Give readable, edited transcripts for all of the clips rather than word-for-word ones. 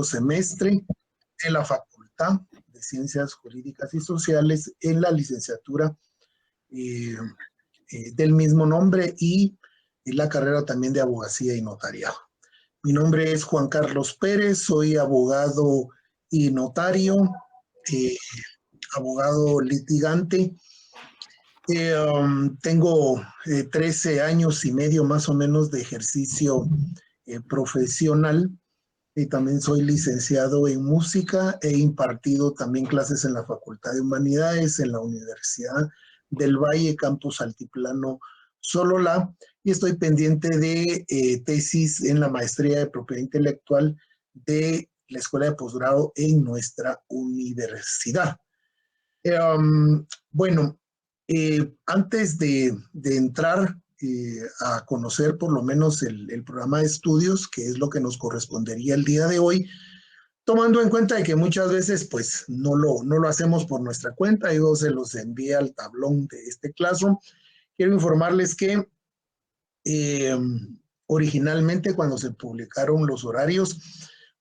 semestre de la Facultad de Ciencias Jurídicas y Sociales en la licenciatura del mismo nombre y en la carrera también de abogacía y notariado. Mi nombre es Juan Carlos Pérez, soy abogado y notario, abogado litigante. Tengo 13 años y medio más o menos de ejercicio profesional y también soy licenciado en música. He impartido también clases en la Facultad de Humanidades, en la Universidad del Valle, Campus Altiplano, Sololá, y estoy pendiente de tesis en la maestría de propiedad intelectual de la Escuela de Posgrado en nuestra universidad. Bueno, antes de entrar a conocer por lo menos el programa de estudios, que es lo que nos correspondería el día de hoy, tomando en cuenta de que muchas veces pues no lo hacemos por nuestra cuenta, yo se los envié al tablón de este Classroom. Quiero informarles que originalmente cuando se publicaron los horarios,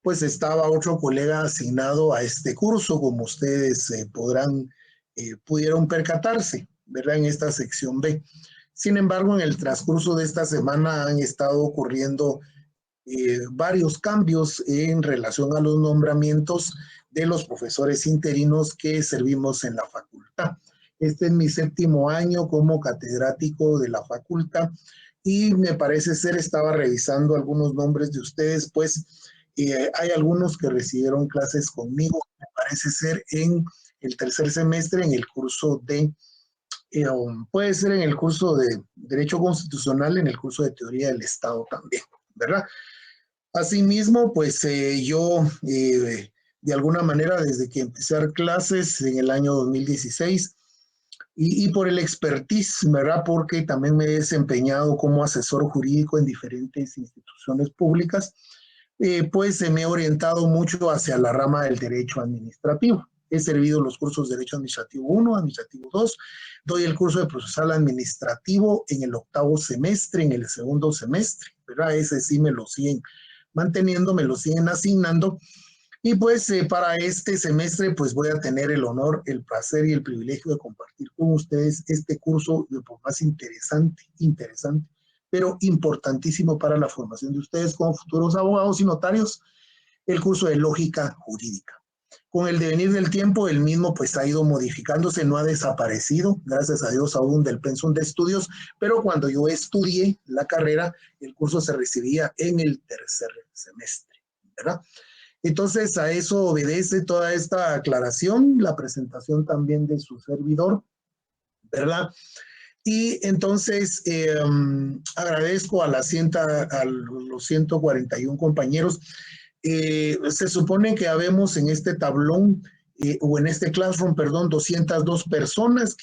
pues estaba otro colega asignado a este curso, como ustedes pudieron percatarse, ¿verdad? En esta sección B. Sin embargo, en el transcurso de esta semana han estado ocurriendo varios cambios en relación a los nombramientos de los profesores interinos que servimos en la facultad. Este es mi 7º año como catedrático de la facultad y me parece ser, estaba revisando algunos nombres de ustedes, pues hay algunos que recibieron clases conmigo, me parece ser en el 3er semestre en el curso de, puede ser en el curso de Derecho Constitucional, en el curso de Teoría del Estado también, ¿verdad? Asimismo, pues yo de alguna manera desde que empecé a dar clases en el año 2016 y por el expertise, ¿verdad? Porque también me he desempeñado como asesor jurídico en diferentes instituciones públicas, pues me he orientado mucho hacia la rama del derecho administrativo. He servido los cursos de Derecho Administrativo 1, Administrativo 2, doy el curso de Procesal Administrativo en el 8º semestre, en el 2º semestre, ¿verdad? Ese sí me lo siguen manteniendo, me lo siguen asignando. Y pues para este semestre pues voy a tener el honor, el placer y el privilegio de compartir con ustedes este curso de por más interesante, pero importantísimo para la formación de ustedes como futuros abogados y notarios, el curso de Lógica Jurídica. Con el devenir del tiempo, el mismo pues ha ido modificándose, no ha desaparecido, gracias a Dios aún del pensum de estudios, pero cuando yo estudié la carrera, el curso se recibía en el 3er semestre, ¿verdad? Entonces a eso obedece toda esta aclaración, la presentación también de su servidor, ¿verdad? Y entonces agradezco a los 141 compañeros. Se supone que habemos en este tablón o en este Classroom, perdón, 202 personas.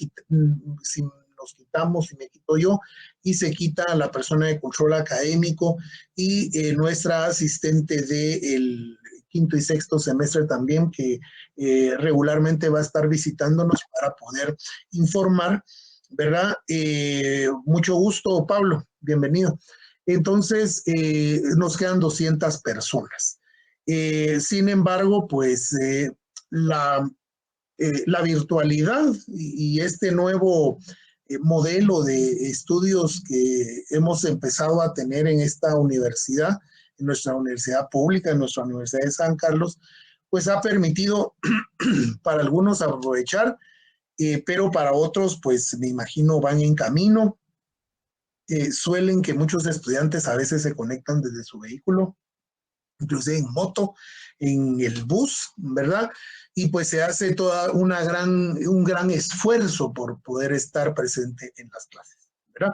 Si nos quitamos, si me quito yo, y se quita la persona de control académico y nuestra asistente del 5º y 6º semestre también, que regularmente va a estar visitándonos para poder informar, ¿verdad? Mucho gusto, Pablo, bienvenido. Entonces, nos quedan 200 personas. Sin embargo, pues la virtualidad y este nuevo modelo de estudios que hemos empezado a tener en esta universidad, en nuestra universidad pública, en nuestra Universidad de San Carlos, pues ha permitido para algunos aprovechar, pero para otros, pues me imagino van en camino. Suelen que muchos estudiantes a veces se conectan desde su vehículo, inclusive en moto, en el bus, ¿verdad? Y pues se hace un gran esfuerzo por poder estar presente en las clases, ¿verdad?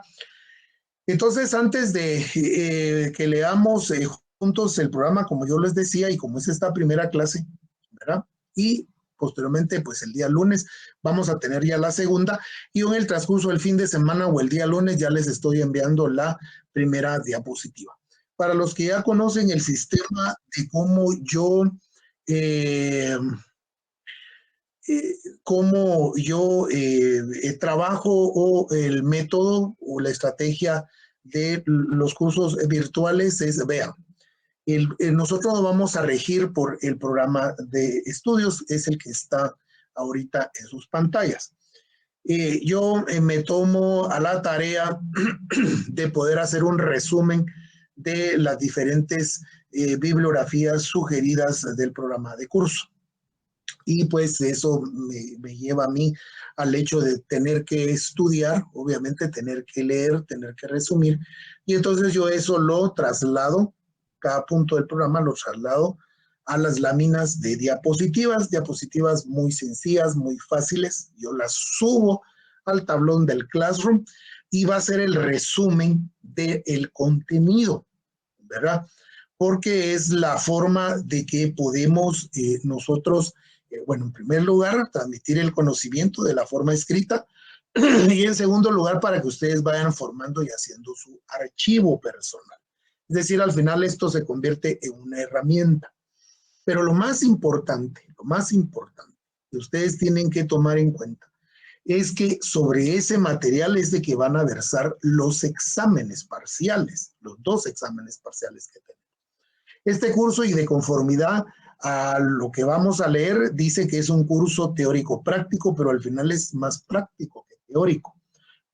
Entonces, antes de que leamos juntos el programa, como yo les decía, y como es esta primera clase, ¿verdad? Y posteriormente, pues el día lunes vamos a tener ya la segunda, y en el transcurso del fin de semana o el día lunes ya les estoy enviando la primera diapositiva. Para los que ya conocen el sistema de cómo yo trabajo o el método o la estrategia de los cursos virtuales es, vean, Nosotros nos vamos a regir por el programa de estudios, es el que está ahorita en sus pantallas. Yo me tomo a la tarea de poder hacer un resumen de las diferentes bibliografías sugeridas del programa de curso. Y pues eso me lleva a mí al hecho de tener que estudiar, obviamente tener que leer, tener que resumir. Y entonces yo eso lo traslado, cada punto del programa lo traslado a las láminas de diapositivas muy sencillas, muy fáciles. Yo las subo al tablón del Classroom y va a ser el resumen del contenido, ¿verdad? Porque es la forma de que podemos nosotros, bueno, en primer lugar, transmitir el conocimiento de la forma escrita y en segundo lugar, para que ustedes vayan formando y haciendo su archivo personal. Es decir, al final esto se convierte en una herramienta. Pero lo más importante que ustedes tienen que tomar en cuenta es que sobre ese material es de que van a versar los exámenes parciales, los 2 exámenes parciales que tenemos. Este curso, y de conformidad a lo que vamos a leer, dice que es un curso teórico-práctico, pero al final es más práctico que teórico,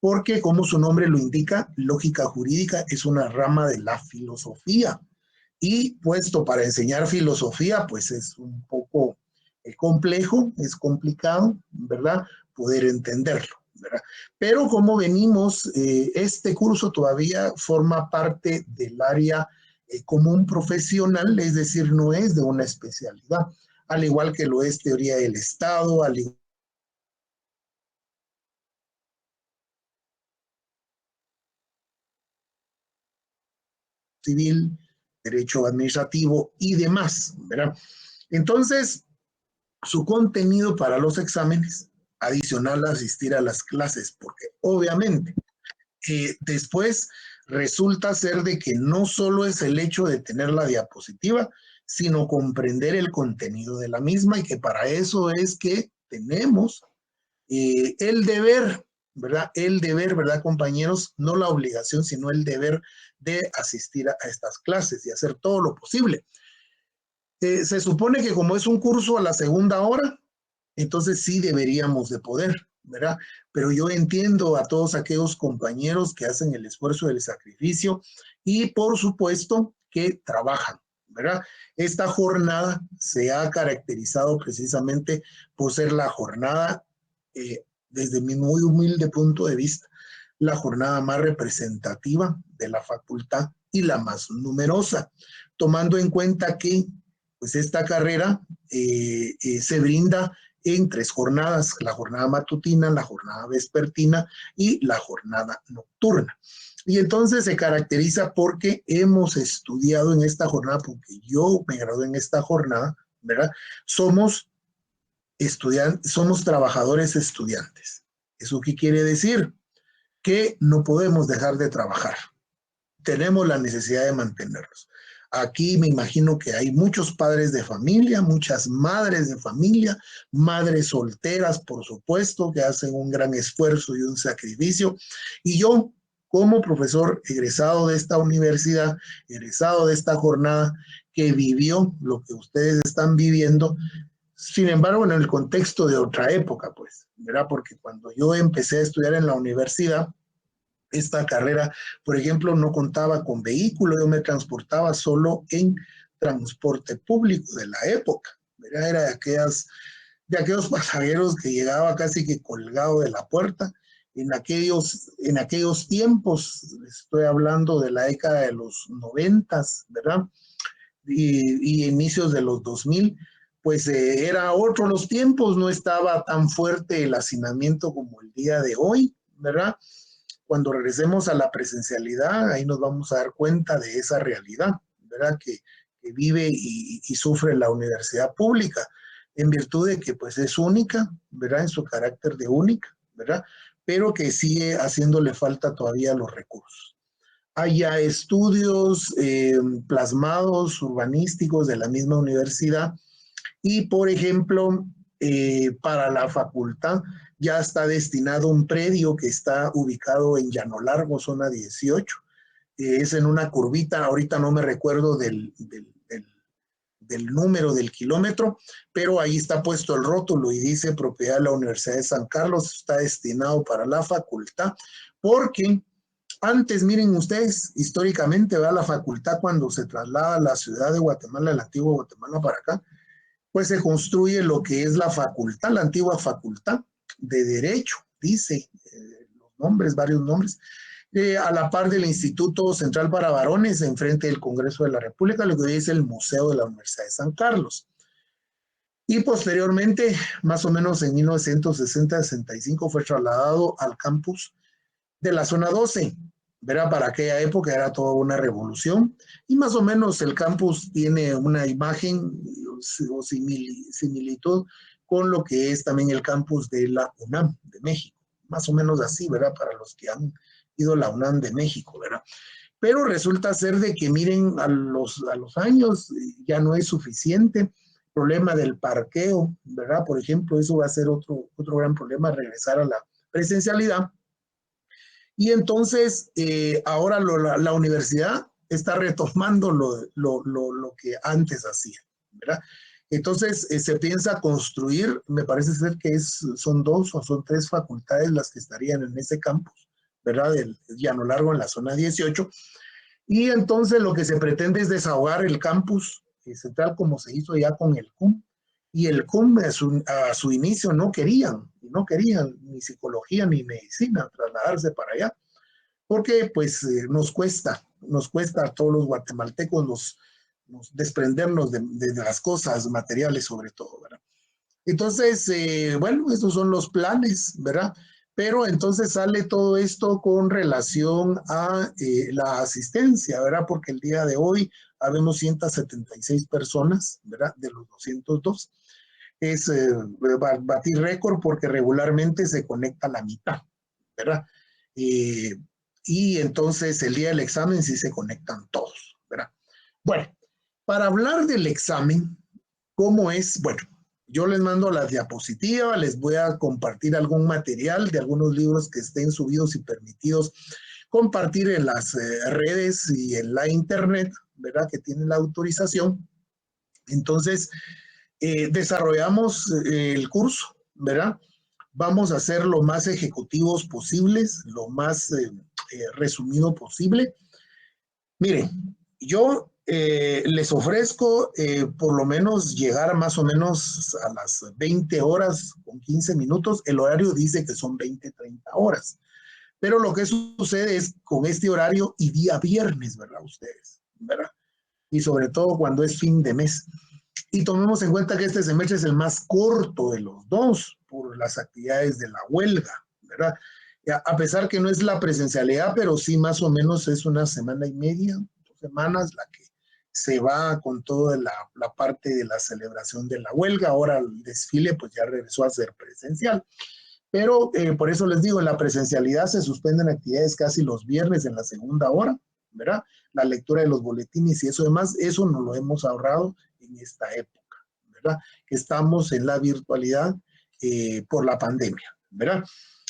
porque como su nombre lo indica, lógica jurídica es una rama de la filosofía. Y puesto para enseñar filosofía, pues es un poco complejo, es complicado, ¿verdad? Poder entenderlo, ¿verdad? Pero como venimos, este curso todavía forma parte del área común profesional, es decir, no es de una especialidad, al igual que lo es teoría del Estado, al igual civil, derecho administrativo y demás, ¿verdad? Entonces, su contenido para los exámenes, adicional a asistir a las clases, porque obviamente después resulta ser de que no solo es el hecho de tener la diapositiva, sino comprender el contenido de la misma, y que para eso es que tenemos el deber, ¿verdad? El deber, ¿verdad, compañeros? No la obligación, sino el deber de asistir a estas clases y hacer todo lo posible. Se supone que como es un curso a la segunda hora, entonces sí deberíamos de poder, ¿verdad? Pero yo entiendo a todos aquellos compañeros que hacen el esfuerzo del sacrificio y por supuesto que trabajan, ¿verdad? Esta jornada se ha caracterizado precisamente por ser la jornada, desde mi muy humilde punto de vista, la jornada más representativa de la facultad y la más numerosa, tomando en cuenta que pues esta carrera se brinda en 3 jornadas, la jornada matutina, la jornada vespertina y la jornada nocturna. Y entonces se caracteriza porque hemos estudiado en esta jornada, porque yo me gradué en esta jornada, ¿verdad? Somos estudiantes, somos trabajadores estudiantes. ¿Eso qué quiere decir? Que no podemos dejar de trabajar. Tenemos la necesidad de mantenernos. Aquí me imagino que hay muchos padres de familia, muchas madres de familia, madres solteras, por supuesto, que hacen un gran esfuerzo y un sacrificio. Y yo, como profesor egresado de esta universidad, egresado de esta jornada, que vivió lo que ustedes están viviendo, sin embargo, en el contexto de otra época, pues, ¿verdad? Porque cuando yo empecé a estudiar en la universidad, esta carrera, por ejemplo, no contaba con vehículo, yo me transportaba solo en transporte público de la época, ¿verdad? Era de aquellos pasajeros que llegaba casi que colgado de la puerta. En aquellos tiempos, estoy hablando de la década de los 90, ¿verdad? Y inicios de los 2000, pues era otro los tiempos, no estaba tan fuerte el hacinamiento como el día de hoy, ¿verdad? Cuando regresemos a la presencialidad, ahí nos vamos a dar cuenta de esa realidad, ¿verdad? Que vive y sufre la universidad pública, en virtud de que pues es única, ¿verdad? En su carácter de única, ¿verdad? Pero que sigue haciéndole falta todavía los recursos. Hay ya estudios plasmados, urbanísticos de la misma universidad, y, por ejemplo, para la facultad ya está destinado un predio que está ubicado en Llano Largo, zona 18, es en una curvita, ahorita no me recuerdo del número del kilómetro, pero ahí está puesto el rótulo y dice propiedad de la Universidad de San Carlos, está destinado para la facultad, porque antes, miren ustedes, históricamente, ¿verdad? La facultad cuando se traslada a la ciudad de Guatemala, la antigua Guatemala para acá, pues se construye lo que es la facultad, la antigua facultad de Derecho, dice los nombres, varios nombres, a la par del Instituto Central para Varones, enfrente del Congreso de la República, lo que hoy es el Museo de la Universidad de San Carlos. Y posteriormente, más o menos en 1960-65, fue trasladado al campus de la zona 12, ¿verdad? Para aquella época era toda una revolución y más o menos el campus tiene una imagen o similitud con lo que es también el campus de la UNAM de México, más o menos así, ¿verdad? Para los que han ido a la UNAM de México, ¿verdad? Pero resulta ser de que miren, a los años ya no es suficiente. Problema del parqueo, ¿verdad? Por ejemplo, eso va a ser otro gran problema, regresar a la presencialidad. Y entonces, ahora la universidad está retomando lo que antes hacía, ¿verdad? Entonces, se piensa construir, me parece ser que son 2 o son 3 facultades las que estarían en ese campus, ¿verdad? Del Llano Largo en la zona 18. Y entonces lo que se pretende es desahogar el campus central como se hizo ya con el CUM. Y el CUM a su inicio no querían ni psicología ni medicina trasladarse para allá, porque pues nos cuesta a todos los guatemaltecos nos desprendernos de las cosas materiales sobre todo, ¿verdad? Entonces, bueno, estos son los planes, ¿verdad? Pero entonces sale todo esto con relación a la asistencia, ¿verdad? Porque el día de hoy habemos 176 personas, ¿verdad? De los 202. Es batir récord porque regularmente se conecta la mitad, ¿verdad? Y entonces el día del examen sí se conectan todos, ¿verdad? Bueno, para hablar del examen, ¿cómo es? Bueno, yo les mando la diapositiva, les voy a compartir algún material de algunos libros que estén subidos y permitidos compartir en las redes y en la internet, ¿verdad? Que tienen la autorización. Entonces, desarrollamos el curso, ¿verdad? Vamos a ser lo más ejecutivos posibles, lo más resumido posible. Miren, yo les ofrezco por lo menos llegar más o menos a las 20 horas con 15 minutos. El horario dice que son 20, 30 horas. Pero lo que sucede es con este horario y día viernes, ¿verdad? Ustedes, ¿verdad? Y sobre todo cuando es fin de mes. Y tomemos en cuenta que este semestre es el más corto de los dos por las actividades de la huelga, ¿verdad? A pesar que no es la presencialidad, pero sí más o menos es una semana y media, 2 semanas, la que se va con toda la parte de la celebración de la huelga. Ahora el desfile pues ya regresó a ser presencial. Pero por eso les digo, en la presencialidad se suspenden actividades casi los viernes en la segunda hora, ¿verdad? La lectura de los boletines y eso demás, eso nos lo hemos ahorrado en esta época, ¿verdad? Que estamos en la virtualidad por la pandemia, ¿verdad?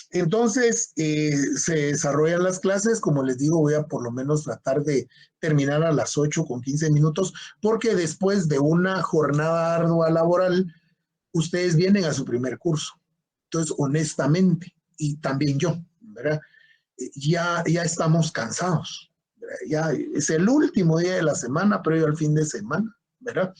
Entonces, se desarrollan las clases, como les digo, voy a por lo menos tratar de terminar a las 8 con 15 minutos, porque después de una jornada ardua laboral, ustedes vienen a su primer curso. Entonces, honestamente, y también yo, ¿verdad? Ya estamos cansados, ¿verdad? Ya es el último día de la semana, previo al fin de semana, ¿verdad?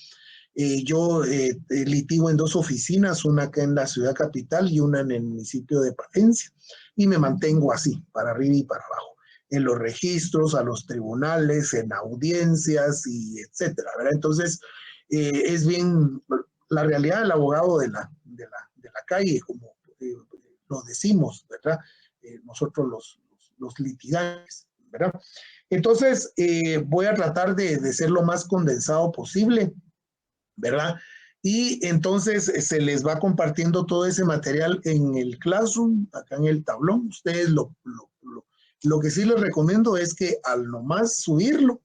Yo litigo en 2 oficinas, una acá en la ciudad capital y una en el municipio de Palencia, y me mantengo así, para arriba y para abajo, en los registros, a los tribunales, en audiencias y etcétera, ¿verdad? Entonces, es bien la realidad del abogado de la calle, como lo decimos, ¿verdad? Nosotros los litigantes, ¿verdad? Entonces, voy a tratar de ser lo más condensado posible, ¿verdad? Y entonces se les va compartiendo todo ese material en el Classroom, acá en el tablón. Ustedes lo que sí les recomiendo es que al nomás subirlo,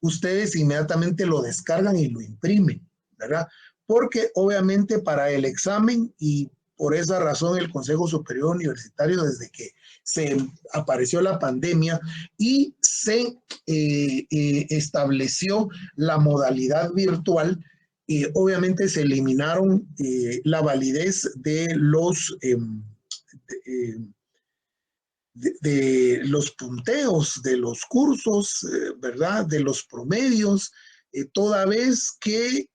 ustedes inmediatamente lo descargan y lo imprimen, ¿verdad? Porque obviamente para el examen y por esa razón el Consejo Superior Universitario, desde que se apareció la pandemia y se estableció la modalidad virtual, obviamente se eliminaron la validez de los de los punteos de los cursos, ¿verdad? De los promedios, toda vez que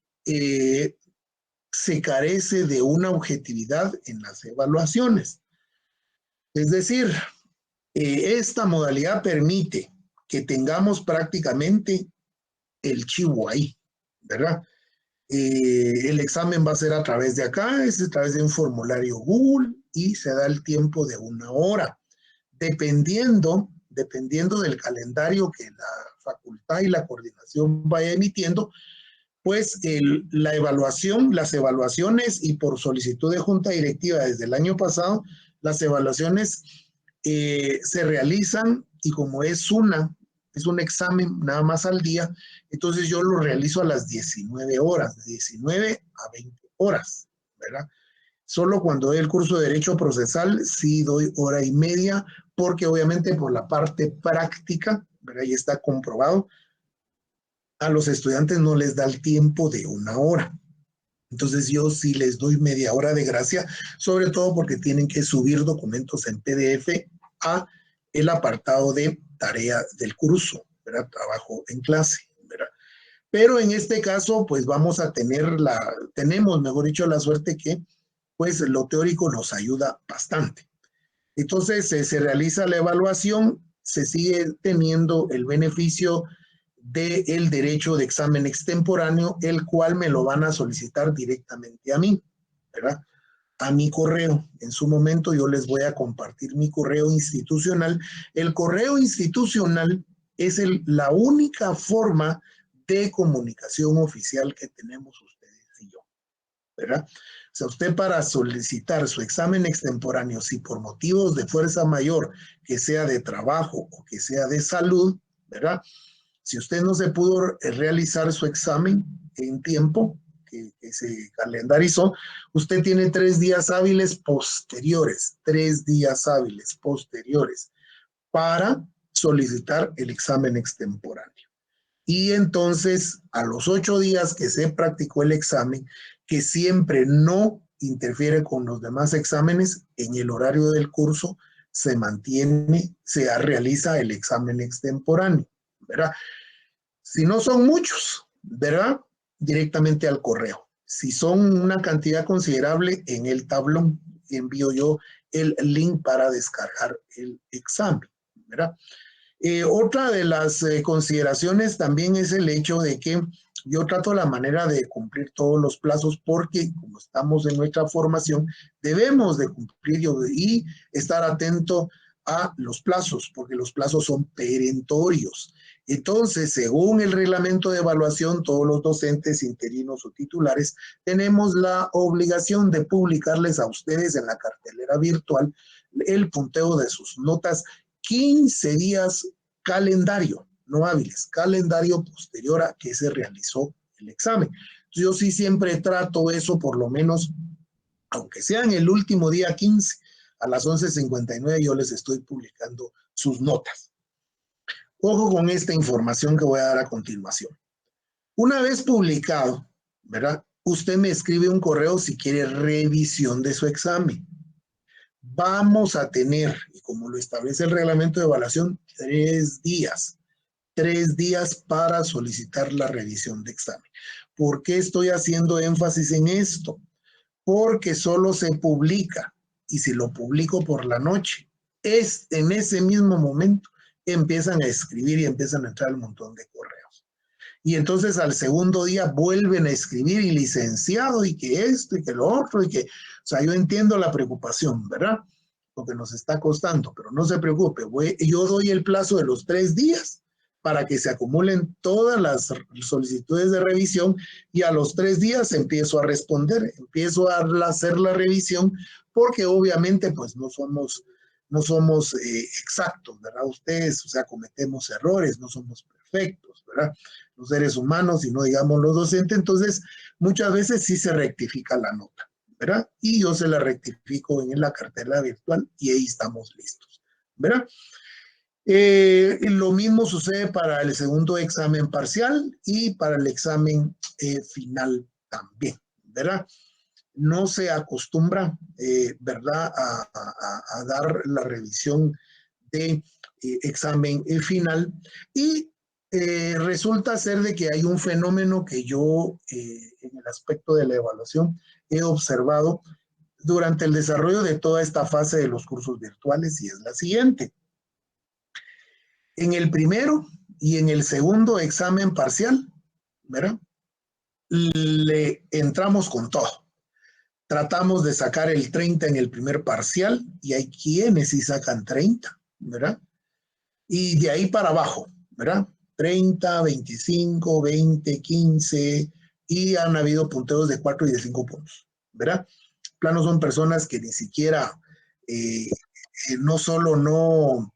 se carece de una objetividad en las evaluaciones. Es decir, esta modalidad permite que tengamos prácticamente el chivo ahí, ¿verdad? El examen va a ser a través de acá, es a través de un formulario Google y se da el tiempo de 1 hora. Dependiendo del calendario que la facultad y la coordinación vaya emitiendo, pues las evaluaciones y por solicitud de junta directiva desde el año pasado, las evaluaciones se realizan y como es un examen nada más al día, entonces yo lo realizo a las 19 horas, de 19 a 20 horas, ¿verdad? Solo cuando doy el curso de Derecho Procesal sí doy 1 hora y media, porque obviamente por la parte práctica, ¿verdad? Ya está comprobado, a los estudiantes no les da el tiempo de 1 hora. Entonces yo sí les doy media hora de gracia, sobre todo porque tienen que subir documentos en PDF a el apartado de tarea del curso, ¿verdad? Trabajo en clase, ¿verdad? Pero en este caso, pues vamos a tenemos, mejor dicho, la suerte que pues lo teórico nos ayuda bastante. Entonces se realiza la evaluación, se sigue teniendo el beneficio del derecho de examen extemporáneo, el cual me lo van a solicitar directamente a mí, ¿verdad? A mi correo. En su momento yo les voy a compartir mi correo institucional. El correo institucional es la única forma de comunicación oficial que tenemos ustedes y yo, ¿verdad? O sea, usted para solicitar su examen extemporáneo, si por motivos de fuerza mayor, que sea de trabajo o que sea de salud, ¿verdad? Si usted no se pudo realizar su examen en tiempo que se calendarizó, usted tiene 3 días hábiles posteriores, 3 días hábiles posteriores para solicitar el examen extemporáneo. Y entonces, a los 8 días que se practicó el examen, que siempre no interfiere con los demás exámenes, en el horario del curso se realiza el examen extemporáneo, ¿verdad? Si no son muchos, ¿verdad? Directamente al correo. Si son una cantidad considerable, en el tablón envío yo el link para descargar el examen, ¿verdad? Otra de las consideraciones también es el hecho de que yo trato la manera de cumplir todos los plazos porque como estamos en nuestra formación, debemos de cumplir y estar atento a los plazos, porque los plazos son perentorios. Entonces, según el reglamento de evaluación, todos los docentes, interinos o titulares tenemos la obligación de publicarles a ustedes en la cartelera virtual el punteo de sus notas 15 días calendario, no hábiles, calendario posterior a que se realizó el examen. Yo sí siempre trato eso, por lo menos, aunque sea en el último día 15, a las 11:59 yo les estoy publicando sus notas. Ojo con esta información que voy a dar a continuación. Una vez publicado, ¿verdad? Usted me escribe un correo si quiere revisión de su examen. Vamos a tener, y como lo establece el reglamento de evaluación, 3 días. 3 días para solicitar la revisión de examen. ¿Por qué estoy haciendo énfasis en esto? Porque solo se publica, y si lo publico por la noche, es en ese mismo momento empiezan a escribir y empiezan a entrar un montón de correos. Y entonces al segundo día vuelven a escribir y licenciado y que esto y que lo otro y que, o sea, yo entiendo la preocupación, ¿verdad? Lo que nos está costando, pero no se preocupe, yo doy el plazo de los 3 días para que se acumulen todas las solicitudes de revisión y a los 3 días empiezo a responder, empiezo a hacer la revisión porque obviamente pues no somos exactos, ¿verdad? Ustedes, o sea, cometemos errores, no somos perfectos, ¿verdad? Los seres humanos y no digamos los docentes, entonces muchas veces sí se rectifica la nota, ¿verdad? Y yo se la rectifico en la cartera virtual y ahí estamos listos, ¿verdad? Lo mismo sucede para el segundo examen parcial y para el examen final también, ¿verdad? No se acostumbra, ¿verdad?, a dar la revisión de examen final y resulta ser de que hay un fenómeno que yo en el aspecto de la evaluación he observado durante el desarrollo de toda esta fase de los cursos virtuales y es la siguiente. En el primero y en el segundo examen parcial, ¿verdad? Le entramos con todo. Tratamos de sacar el 30 en el primer parcial y hay quienes sí sacan 30, ¿verdad? Y de ahí para abajo, ¿verdad? 30, 25, 20, 15 y han habido punteos de 4 y de 5 puntos, ¿verdad? Plano son personas que ni siquiera, no solo no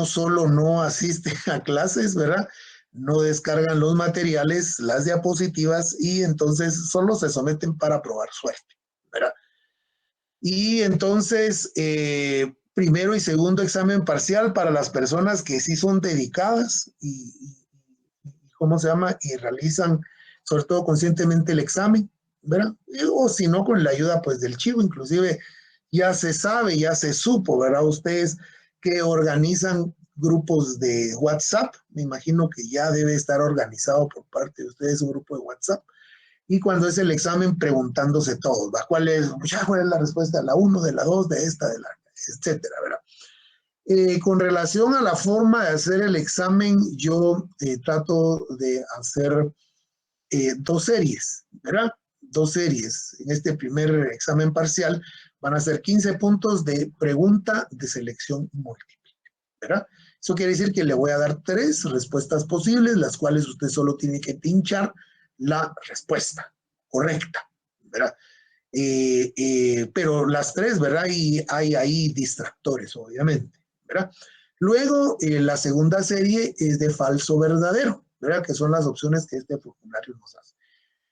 solo no asisten a clases, ¿verdad? No descargan los materiales, las diapositivas y entonces solo se someten para probar suerte, ¿verdad? Y entonces, primero y segundo examen parcial para las personas que sí son dedicadas ¿cómo se llama? Y realizan, sobre todo conscientemente, el examen, ¿verdad? O si no, con la ayuda, pues, del chivo, inclusive ya se sabe, ya se supo, ¿verdad? Ustedes que organizan grupos de WhatsApp, me imagino que ya debe estar organizado por parte de ustedes un grupo de WhatsApp, y cuando es el examen preguntándose todos, ¿va? ¿Cuál es la respuesta? La 1, de la 2, de esta, de la, etcétera, ¿verdad? Con relación a la forma de hacer el examen, yo trato de hacer 2 series, ¿verdad? 2 series. En este primer examen parcial van a ser 15 puntos de pregunta de selección múltiple, ¿verdad? Eso quiere decir que le voy a dar 3 respuestas posibles, las cuales usted solo tiene que pinchar la respuesta correcta, ¿verdad? Pero las 3, ¿verdad? Y hay ahí distractores, obviamente, ¿verdad? Luego, la segunda serie es de falso verdadero, ¿verdad? Que son las opciones que este formulario nos hace.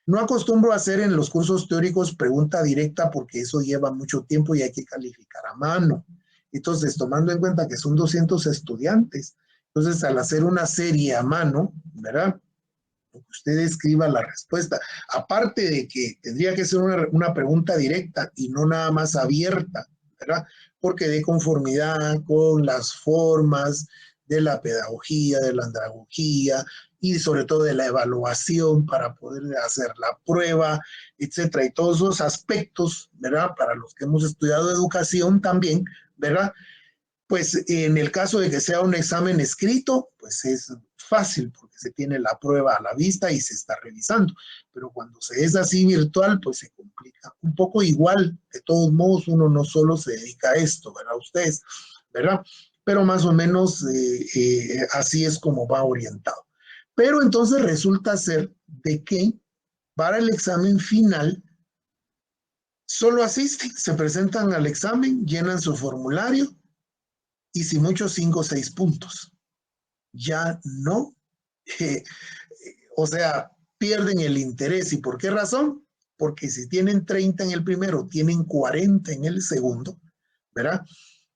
No acostumbro a hacer en los cursos teóricos pregunta directa porque eso lleva mucho tiempo y hay que calificar a mano. Entonces, tomando en cuenta que son 200 estudiantes, entonces al hacer una serie a mano, ¿verdad? Usted escriba la respuesta. Aparte de que tendría que ser una pregunta directa y no nada más abierta, ¿verdad? Porque de conformidad con las formas de la pedagogía, de la andragogía y sobre todo de la evaluación para poder hacer la prueba, etcétera. Y todos esos aspectos, ¿verdad? Para los que hemos estudiado educación también, ¿verdad? Pues en el caso de que sea un examen escrito, pues es fácil porque se tiene la prueba a la vista y se está revisando. Pero cuando se es así virtual, pues se complica un poco igual. De todos modos, uno no solo se dedica a esto, ¿verdad? Ustedes, ¿verdad? Pero más o menos así es como va orientado. Pero entonces resulta ser de que para el examen final solo asisten, se presentan al examen, llenan su formulario y si mucho 5 o 6 puntos. Ya no, eh, o sea, pierden el interés. ¿Y por qué razón? Porque si tienen 30 en el primero, tienen 40 en el segundo, ¿verdad?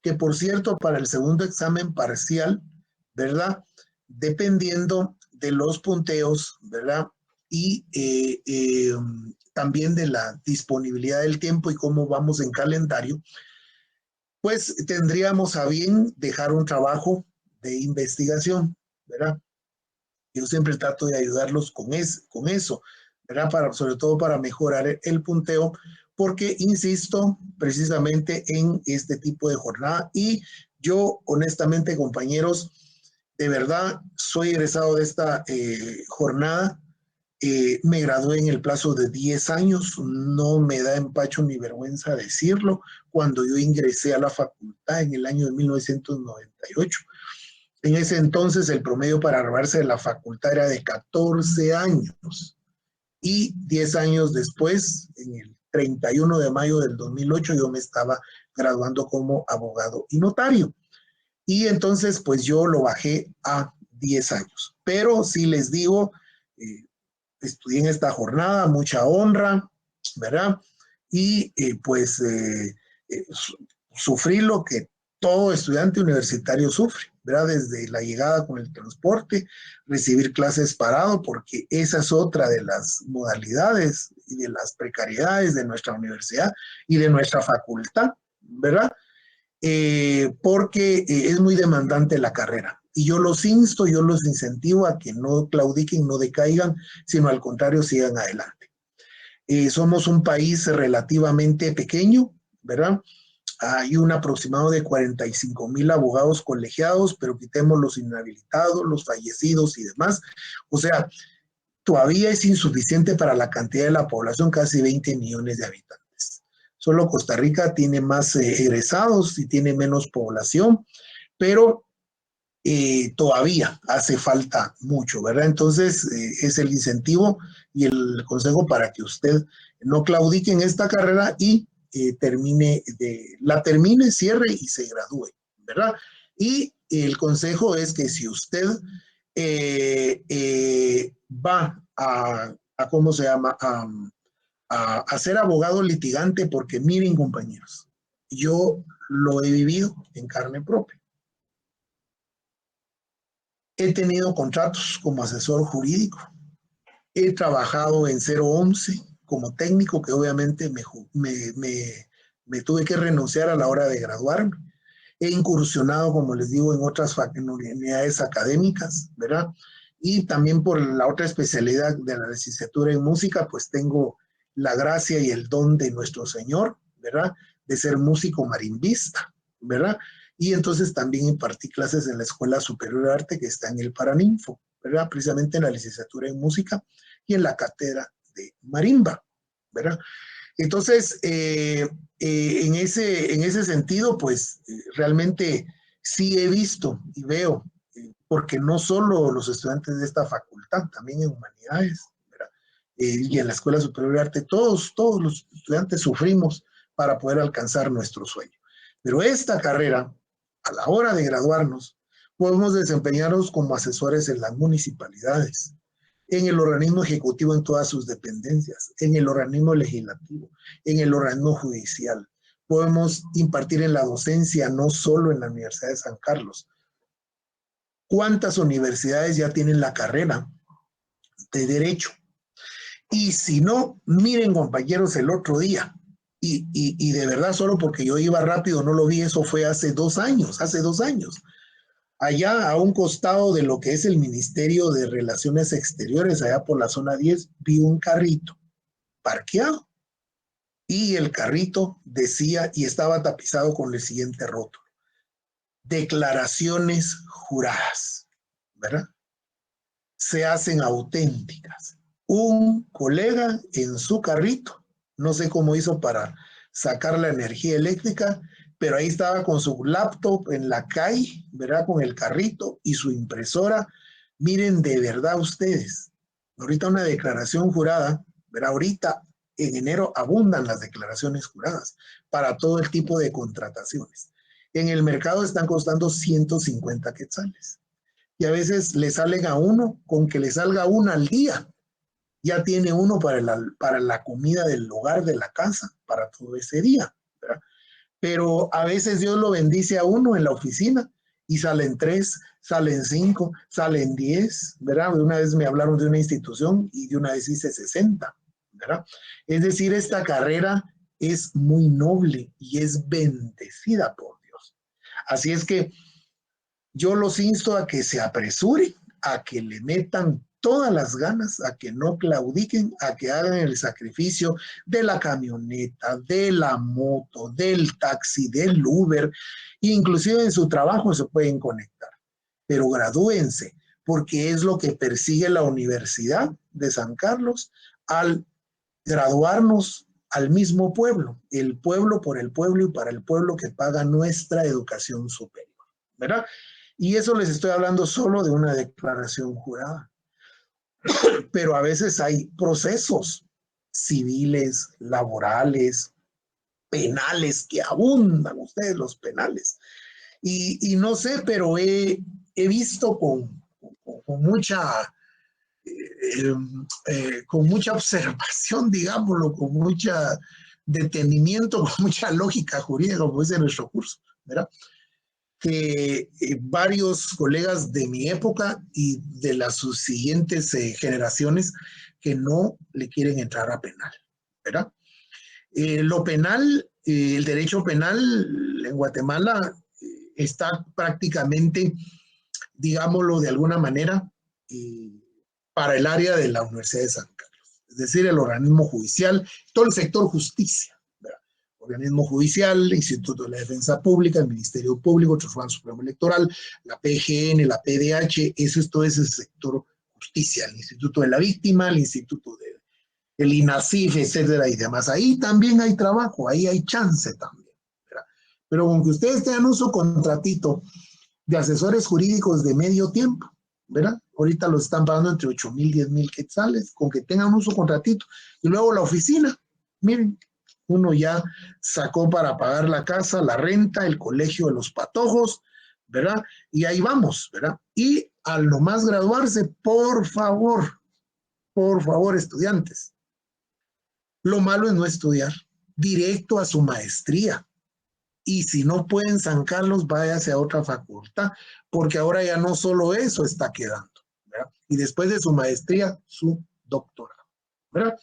Que por cierto, para el segundo examen parcial, ¿verdad? Dependiendo de los punteos, ¿verdad? Y también de la disponibilidad del tiempo y cómo vamos en calendario, pues tendríamos a bien dejar un trabajo de investigación, ¿verdad? Yo siempre trato de ayudarlos con eso, ¿verdad? Sobre todo para mejorar el punteo, porque insisto precisamente en este tipo de jornada y yo honestamente, compañeros, de verdad soy egresado de esta jornada. Me gradué en el plazo de 10 años, no me da empacho ni vergüenza decirlo, cuando yo ingresé a la facultad en el año de 1998. En ese entonces el promedio para graduarse de la facultad era de 14 años y 10 años después, en el 31 de mayo del 2008, yo me estaba graduando como abogado y notario. Y entonces, pues yo lo bajé a 10 años. Pero sí les digo, estudié en esta jornada, mucha honra, ¿verdad? Y sufrí lo que todo estudiante universitario sufre, ¿verdad? Desde la llegada con el transporte, recibir clases parado, porque esa es otra de las modalidades y de las precariedades de nuestra universidad y de nuestra facultad, ¿verdad? Porque es muy demandante la carrera. Y yo los insto, yo los incentivo a que no claudiquen, no decaigan, sino al contrario, sigan adelante. Somos un país relativamente pequeño, ¿verdad? Hay un aproximado de 45,000 abogados colegiados, pero quitemos los inhabilitados, los fallecidos y demás. O sea, todavía es insuficiente para la cantidad de la población, casi 20 millones de habitantes. Solo Costa Rica tiene más egresados y tiene menos población, pero todavía hace falta mucho, ¿verdad? Entonces, es el incentivo y el consejo para que usted no claudique en esta carrera y la termine, cierre y se gradúe, ¿verdad? Y el consejo es que si usted va ¿cómo se llama? A ser abogado litigante, porque miren, compañeros, yo lo he vivido en carne propia. He tenido contratos como asesor jurídico. He trabajado en 011 como técnico, que obviamente me tuve que renunciar a la hora de graduarme. He incursionado, como les digo, en otras unidades académicas, ¿verdad? Y también por la otra especialidad de la licenciatura en música, pues tengo la gracia y el don de nuestro Señor, ¿verdad? De ser músico marimbista, ¿verdad? Y entonces también impartí clases en la Escuela Superior de Arte que está en el Paraninfo, ¿verdad? Precisamente en la licenciatura en música y en la cátedra de marimba, ¿verdad? Entonces, en ese sentido, pues realmente sí he visto y veo, porque no solo los estudiantes de esta facultad, también en humanidades, ¿verdad? Y en la Escuela Superior de Arte, todos los estudiantes sufrimos para poder alcanzar nuestro sueño. Pero esta carrera, a la hora de graduarnos, podemos desempeñarnos como asesores en las municipalidades, en el organismo ejecutivo en todas sus dependencias, en el organismo legislativo, en el organismo judicial. Podemos impartir en la docencia, no solo en la Universidad de San Carlos. ¿Cuántas universidades ya tienen la carrera de Derecho? Y si no, miren, compañeros, el otro día, y de verdad, solo porque yo iba rápido, no lo vi, eso fue hace 2 años, allá a un costado de lo que es el Ministerio de Relaciones Exteriores, allá por la zona 10, vi un carrito parqueado y el carrito decía y estaba tapizado con el siguiente rótulo: declaraciones juradas, ¿verdad? Se hacen auténticas. Un colega en su carrito, no sé cómo hizo para sacar la energía eléctrica, pero ahí estaba con su laptop en la calle, ¿verdad? Con el carrito y su impresora. Miren, de verdad ustedes, ahorita una declaración jurada, ¿verdad? Ahorita en enero abundan las declaraciones juradas para todo el tipo de contrataciones. En el mercado están costando 150 quetzales. Y a veces le salen a uno, con que le salga una al día, ya tiene uno para la comida del hogar, de la casa, para todo ese día, ¿verdad? Pero a veces Dios lo bendice a uno en la oficina y salen 3, salen 5, salen 10, ¿verdad? Una vez me hablaron de una institución y de una vez hice 60, ¿verdad? Es decir, esta carrera es muy noble y es bendecida por Dios. Así es que yo los insto a que se apresuren, a que le metan todas las ganas, a que no claudiquen, a que hagan el sacrificio de la camioneta, de la moto, del taxi, del Uber, inclusive en su trabajo se pueden conectar. Pero gradúense, porque es lo que persigue la Universidad de San Carlos al graduarnos al mismo pueblo, el pueblo por el pueblo y para el pueblo que paga nuestra educación superior, ¿verdad? Y eso les estoy hablando solo de una declaración jurada. Pero a veces hay procesos civiles, laborales, penales, que abundan ustedes los penales. Y no sé, pero he visto con mucha con mucha observación, digámoslo, con mucha detenimiento, con mucha lógica jurídica, como dice nuestro curso, ¿verdad? Que varios colegas de mi época y de las subsiguientes generaciones que no le quieren entrar a penal, ¿verdad? Lo penal, el derecho penal en Guatemala está prácticamente, digámoslo de alguna manera, para el área de la Universidad de San Carlos, es decir, el organismo judicial, todo el sector justicia, ¿verdad? Organismo judicial, Instituto de la Defensa Pública, el Ministerio Público, Tribunal Supremo Electoral, la PGN, la PDH, eso es todo ese sector justicia, el Instituto de la Víctima, el Instituto de el INASIF, etcétera, y demás. Ahí también hay trabajo, ahí hay chance también, ¿verdad? Pero con que ustedes tengan su contratito de asesores jurídicos de medio tiempo, ¿verdad? Ahorita lo están pagando entre 8,000 y 10,000 quetzales, con que tengan un su contratito. Y luego la oficina, miren, uno ya sacó para pagar la casa, la renta, el colegio de los patojos, ¿verdad? Y ahí vamos, ¿verdad? Y al nomás graduarse, por favor, estudiantes, lo malo es no estudiar, directo a su maestría. Y si no pueden San Carlos, váyase a otra facultad, porque ahora ya no solo eso está quedando, ¿verdad? Y después de su maestría, su doctorado, ¿verdad?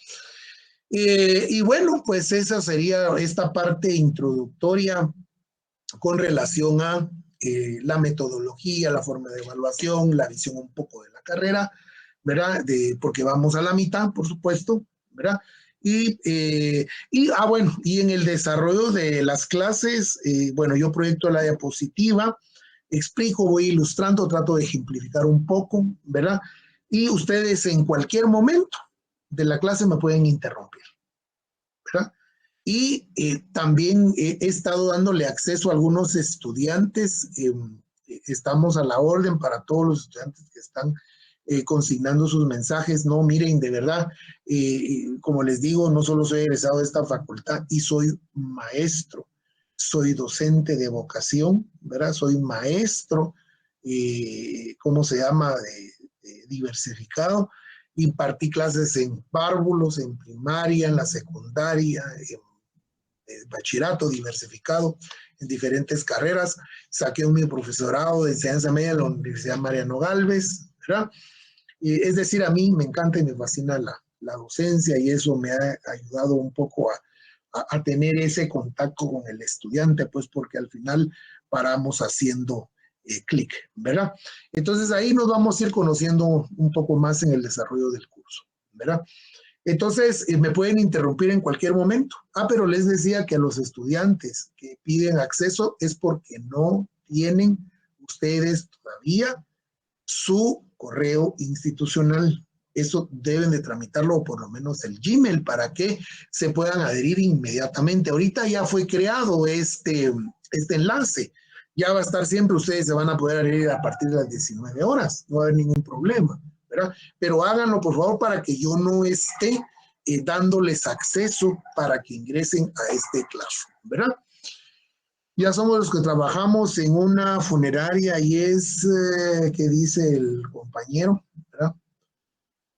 Y bueno, pues esa sería esta parte introductoria con relación a la metodología, la forma de evaluación, la visión un poco de la carrera, ¿verdad? Porque vamos a la mitad, por supuesto, ¿verdad? Bueno, y en el desarrollo de las clases, bueno, yo proyecto la diapositiva, explico, voy ilustrando, trato de ejemplificar un poco, ¿verdad? Y ustedes en cualquier momento de la clase me pueden interrumpir, ¿verdad? Y también he estado dándole acceso a algunos estudiantes, estamos a la orden para todos los estudiantes que están consignando sus mensajes. No, miren, de verdad, como les digo, no solo soy egresado de esta facultad y soy maestro, soy docente de vocación, ¿verdad? Soy maestro, ¿cómo se llama? De diversificado. Impartí clases en párvulos, en primaria, en la secundaria, en bachillerato diversificado, en diferentes carreras. Saqué mi profesorado de enseñanza media en la Universidad Mariano Gálvez, ¿verdad? Es decir, a mí me encanta y me fascina la docencia y eso me ha ayudado un poco a tener ese contacto con el estudiante, pues porque al final paramos haciendo clic, ¿verdad? Entonces ahí nos vamos a ir conociendo un poco más en el desarrollo del curso, ¿verdad? Entonces, me pueden interrumpir en cualquier momento. Pero les decía que a los estudiantes que piden acceso es porque no tienen ustedes todavía su correo institucional. Eso deben de tramitarlo, o por lo menos el Gmail, para que se puedan adherir inmediatamente. Ahorita ya fue creado este enlace. Ya va a estar siempre, ustedes se van a poder adherir a partir de las 19 horas. No va a haber ningún problema, ¿verdad? Pero háganlo, por favor, para que yo no esté dándoles acceso para que ingresen a este classroom, ¿verdad? Ya somos los que trabajamos en una funeraria y es, que dice el compañero, ¿verdad?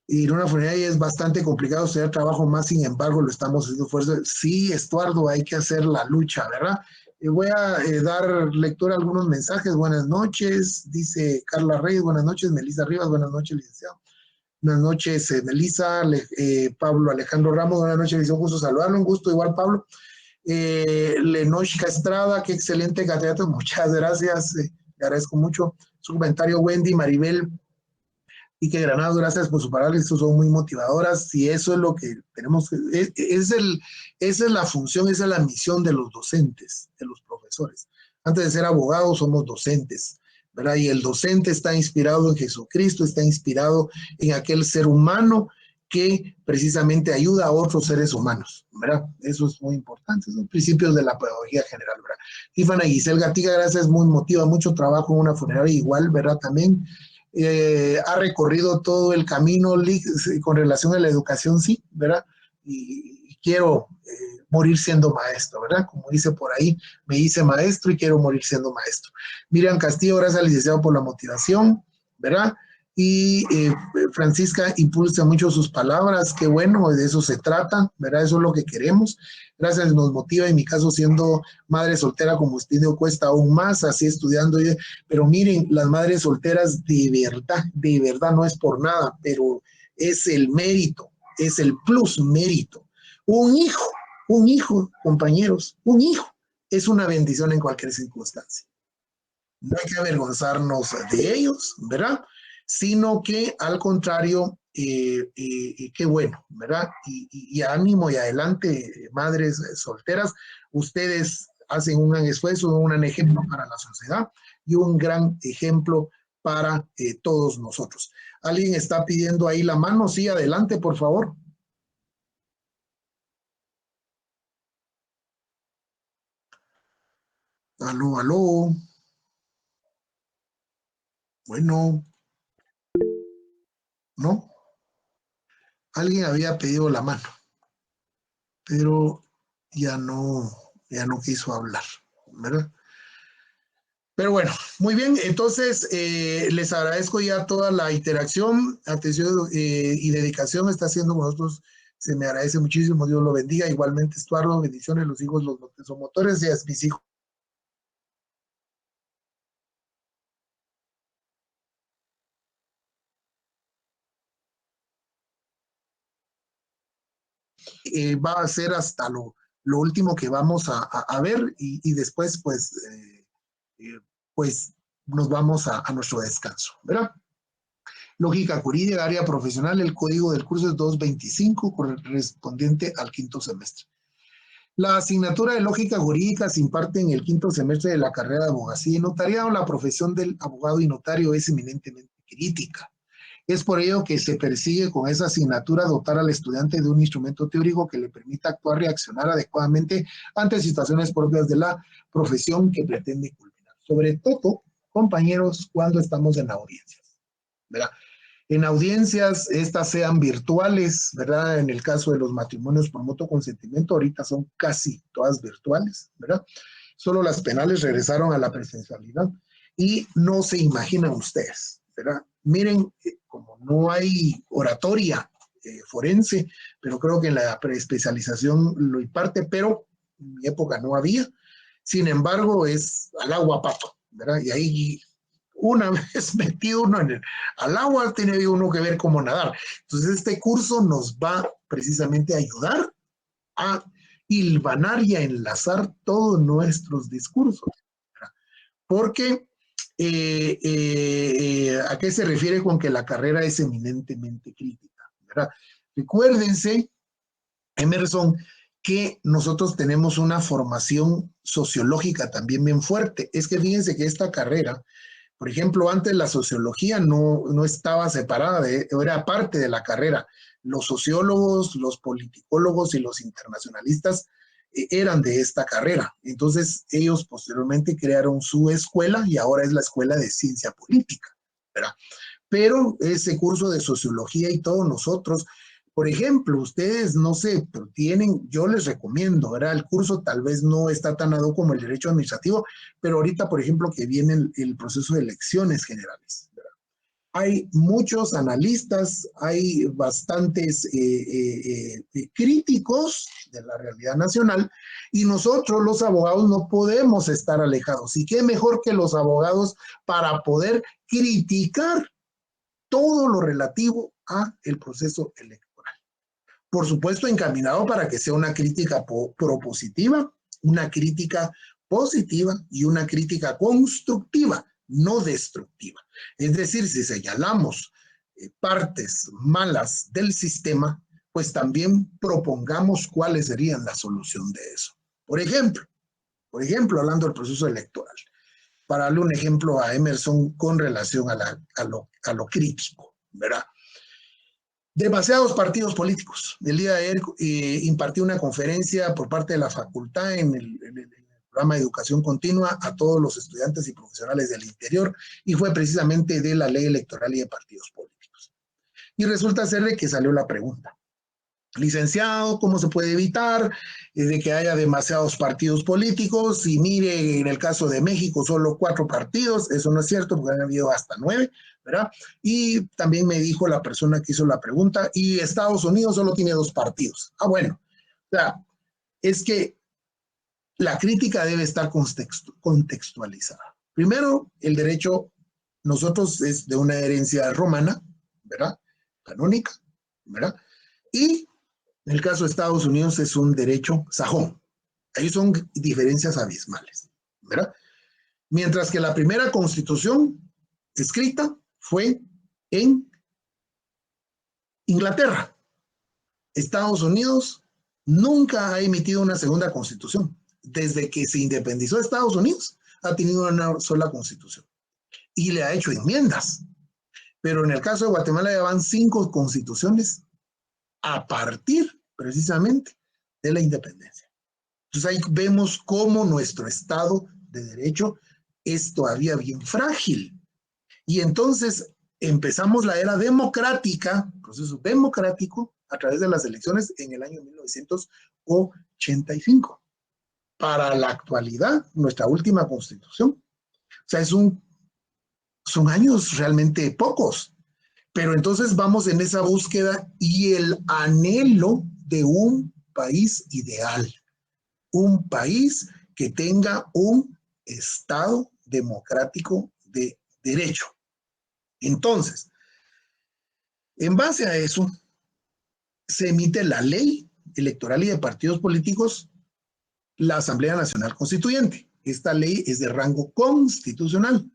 Y en una funeraria es bastante complicado hacer trabajo más, sin embargo, lo estamos haciendo fuerza. Sí, Estuardo, hay que hacer la lucha, ¿verdad? Voy a dar lectura a algunos mensajes. Buenas noches, dice Carla Reyes, buenas noches, Melissa Rivas, buenas noches, licenciado. Buenas noches, Melissa, Pablo Alejandro Ramos, buenas noches, les un gusto saludarlo, un gusto igual, Pablo. Lenoshka Estrada, qué excelente catedrático, muchas gracias, le agradezco mucho su comentario. Wendy, Maribel y que Granados, gracias por su palabra, son muy motivadoras y eso es lo que tenemos, esa es la función, esa es la misión de los docentes, de los profesores. Antes de ser abogados somos docentes, ¿verdad? Y el docente está inspirado en Jesucristo, está inspirado en aquel ser humano que precisamente ayuda a otros seres humanos, ¿verdad? Eso es muy importante, son principios de la pedagogía general, ¿verdad? Tifana Giselle Gatiga, gracias, muy motiva, mucho trabajo en una funeraria igual, ¿verdad? También ha recorrido todo el camino con relación a la educación, sí, ¿verdad? Y quiero morir siendo maestro, ¿verdad? Como dice por ahí, me hice maestro y quiero morir siendo maestro. Miriam Castillo, gracias al licenciado por la motivación, ¿verdad? Y Francisca impulsa mucho sus palabras, qué bueno, de eso se trata, ¿verdad? Eso es lo que queremos. Gracias, nos motiva, en mi caso siendo madre soltera como usted cuesta aún más, así estudiando. Pero miren, las madres solteras de verdad, no es por nada, pero es el mérito, es el plus mérito. Un hijo, compañeros, un hijo es una bendición en cualquier circunstancia. No hay que avergonzarnos de ellos, ¿verdad? Sino que al contrario, qué bueno, ¿verdad? Y ánimo y adelante, madres solteras, ustedes hacen un gran esfuerzo, un gran ejemplo para la sociedad y un gran ejemplo para todos nosotros. ¿Alguien está pidiendo ahí la mano? Sí, adelante, por favor. Aló, aló. Bueno, ¿no? Alguien había pedido la mano, pero ya no quiso hablar, ¿verdad? Pero bueno, muy bien, entonces les agradezco ya toda la interacción, atención y dedicación está haciendo con nosotros. Se me agradece muchísimo, Dios lo bendiga. Igualmente, Estuardo, bendiciones, los hijos, los son motores, y a mis hijos. Va a ser hasta lo último que vamos a ver y después eh, pues nos vamos a nuestro descanso, ¿verdad? Lógica jurídica, área profesional, el código del curso es 225, correspondiente al quinto semestre. La asignatura de lógica jurídica se imparte en el quinto semestre de la carrera de abogacía y notariado. La profesión del abogado y notario es eminentemente crítica. Es por ello que se persigue con esa asignatura dotar al estudiante de un instrumento teórico que le permita actuar y reaccionar adecuadamente ante situaciones propias de la profesión que pretende culminar. Sobre todo, compañeros, cuando estamos en audiencias, ¿verdad? En audiencias, estas sean virtuales, ¿verdad? En el caso de los matrimonios por mutuo consentimiento, ahorita son casi todas virtuales, ¿verdad? Solo las penales regresaron a la presencialidad y no se imaginan ustedes, ¿verdad? Miren, como no hay oratoria forense, pero creo que en la preespecialización lo imparte, pero en mi época no había. Sin embargo, es al agua pato, ¿verdad? Y ahí una vez metido uno al agua, tiene uno que ver cómo nadar. Entonces, este curso nos va precisamente a ayudar a hilvanar y a enlazar todos nuestros discursos. ¿Verdad? Porque, ¿a qué se refiere con que la carrera es eminentemente crítica? ¿Verdad? Recuérdense, Emerson, que nosotros tenemos una formación sociológica también bien fuerte. Es que fíjense que esta carrera, por ejemplo, antes la sociología no estaba separada, era parte de la carrera. Los sociólogos, los politicólogos y los internacionalistas eran de esta carrera. Entonces, ellos posteriormente crearon su escuela y ahora es la Escuela de Ciencia Política, ¿verdad? Pero ese curso de sociología y todos nosotros, por ejemplo, ustedes, no sé, pero tienen, yo les recomiendo, ¿verdad? El curso tal vez no está tan ad hoc como el derecho administrativo, pero ahorita, por ejemplo, que viene el proceso de elecciones generales, ¿verdad? Hay muchos analistas, hay bastantes críticos de la realidad nacional y nosotros los abogados no podemos estar alejados. ¿Y qué mejor que los abogados para poder criticar todo lo relativo a el proceso electoral? Por supuesto, encaminado para que sea una crítica propositiva, una crítica positiva y una crítica constructiva, no destructiva. Es decir, si señalamos partes malas del sistema, pues también propongamos cuáles serían la solución de eso. Por ejemplo, hablando del proceso electoral, para darle un ejemplo a Emerson con relación a lo crítico, ¿verdad? Demasiados partidos políticos. El día de ayer impartí una conferencia por parte de la facultad en el programa de educación continua a todos los estudiantes y profesionales del interior y fue precisamente de la ley electoral y de partidos políticos. Y resulta ser de que salió la pregunta. licenciado, ¿cómo se puede evitar de que haya demasiados partidos políticos? Y mire, en el caso de México, solo 4 partidos, eso no es cierto, porque han habido hasta 9, ¿verdad? Y también me dijo la persona que hizo la pregunta, y Estados Unidos solo tiene 2 partidos. Ah, bueno, o sea, es que la crítica debe estar contextualizada. Primero, el derecho, nosotros es de una herencia romana, ¿verdad? Canónica, ¿verdad? Y en el caso de Estados Unidos es un derecho sajón. Ahí son diferencias abismales, ¿verdad? Mientras que la primera constitución escrita fue en Inglaterra. Estados Unidos nunca ha emitido una segunda constitución. Desde que se independizó de Estados Unidos, ha tenido una sola constitución y le ha hecho enmiendas. Pero en el caso de Guatemala ya van 5 constituciones a partir precisamente de la independencia. Entonces ahí vemos cómo nuestro Estado de Derecho es todavía bien frágil. Y entonces empezamos la era democrática, proceso democrático, a través de las elecciones en el año 1985. Para la actualidad, nuestra última constitución. O sea, son años realmente pocos. Pero entonces vamos en esa búsqueda y el anhelo de un país ideal. Un país que tenga un Estado democrático de derecho. Entonces, en base a eso, se emite la ley electoral y de partidos políticos, la Asamblea Nacional Constituyente. Esta ley es de rango constitucional.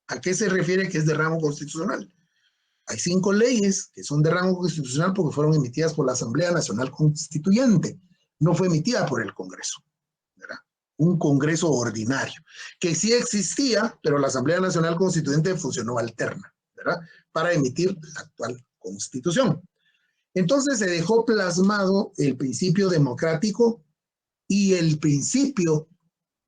¿A qué se refiere que es de rango constitucional? Hay 5 leyes que son de rango constitucional porque fueron emitidas por la Asamblea Nacional Constituyente. No fue emitida por el Congreso, ¿verdad? Un Congreso ordinario, que sí existía, pero la Asamblea Nacional Constituyente funcionó alterna, ¿verdad? Para emitir la actual Constitución. Entonces se dejó plasmado el principio democrático y el principio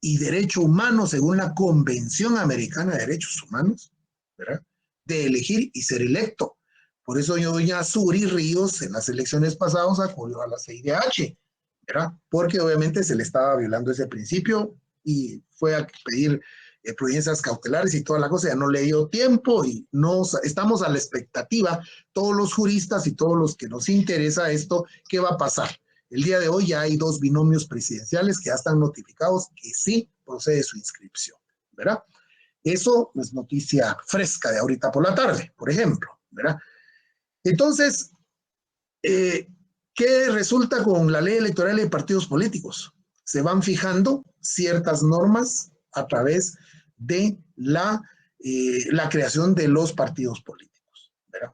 y derecho humano según la Convención Americana de Derechos Humanos, ¿verdad? De elegir y ser electo. Por eso doña Suri Ríos en las elecciones pasadas acudió a la CIDH, ¿verdad? Porque obviamente se le estaba violando ese principio y fue a pedir prudencias cautelares y toda la cosa, ya no le dio tiempo y no estamos a la expectativa, todos los juristas y todos los que nos interesa esto, ¿qué va a pasar? El día de hoy ya hay 2 binomios presidenciales que ya están notificados que sí procede su inscripción, ¿verdad? Eso es noticia fresca de ahorita por la tarde, por ejemplo, ¿verdad? Entonces, ¿qué resulta con la ley electoral de partidos políticos? Se van fijando ciertas normas a través de la creación de los partidos políticos, ¿verdad?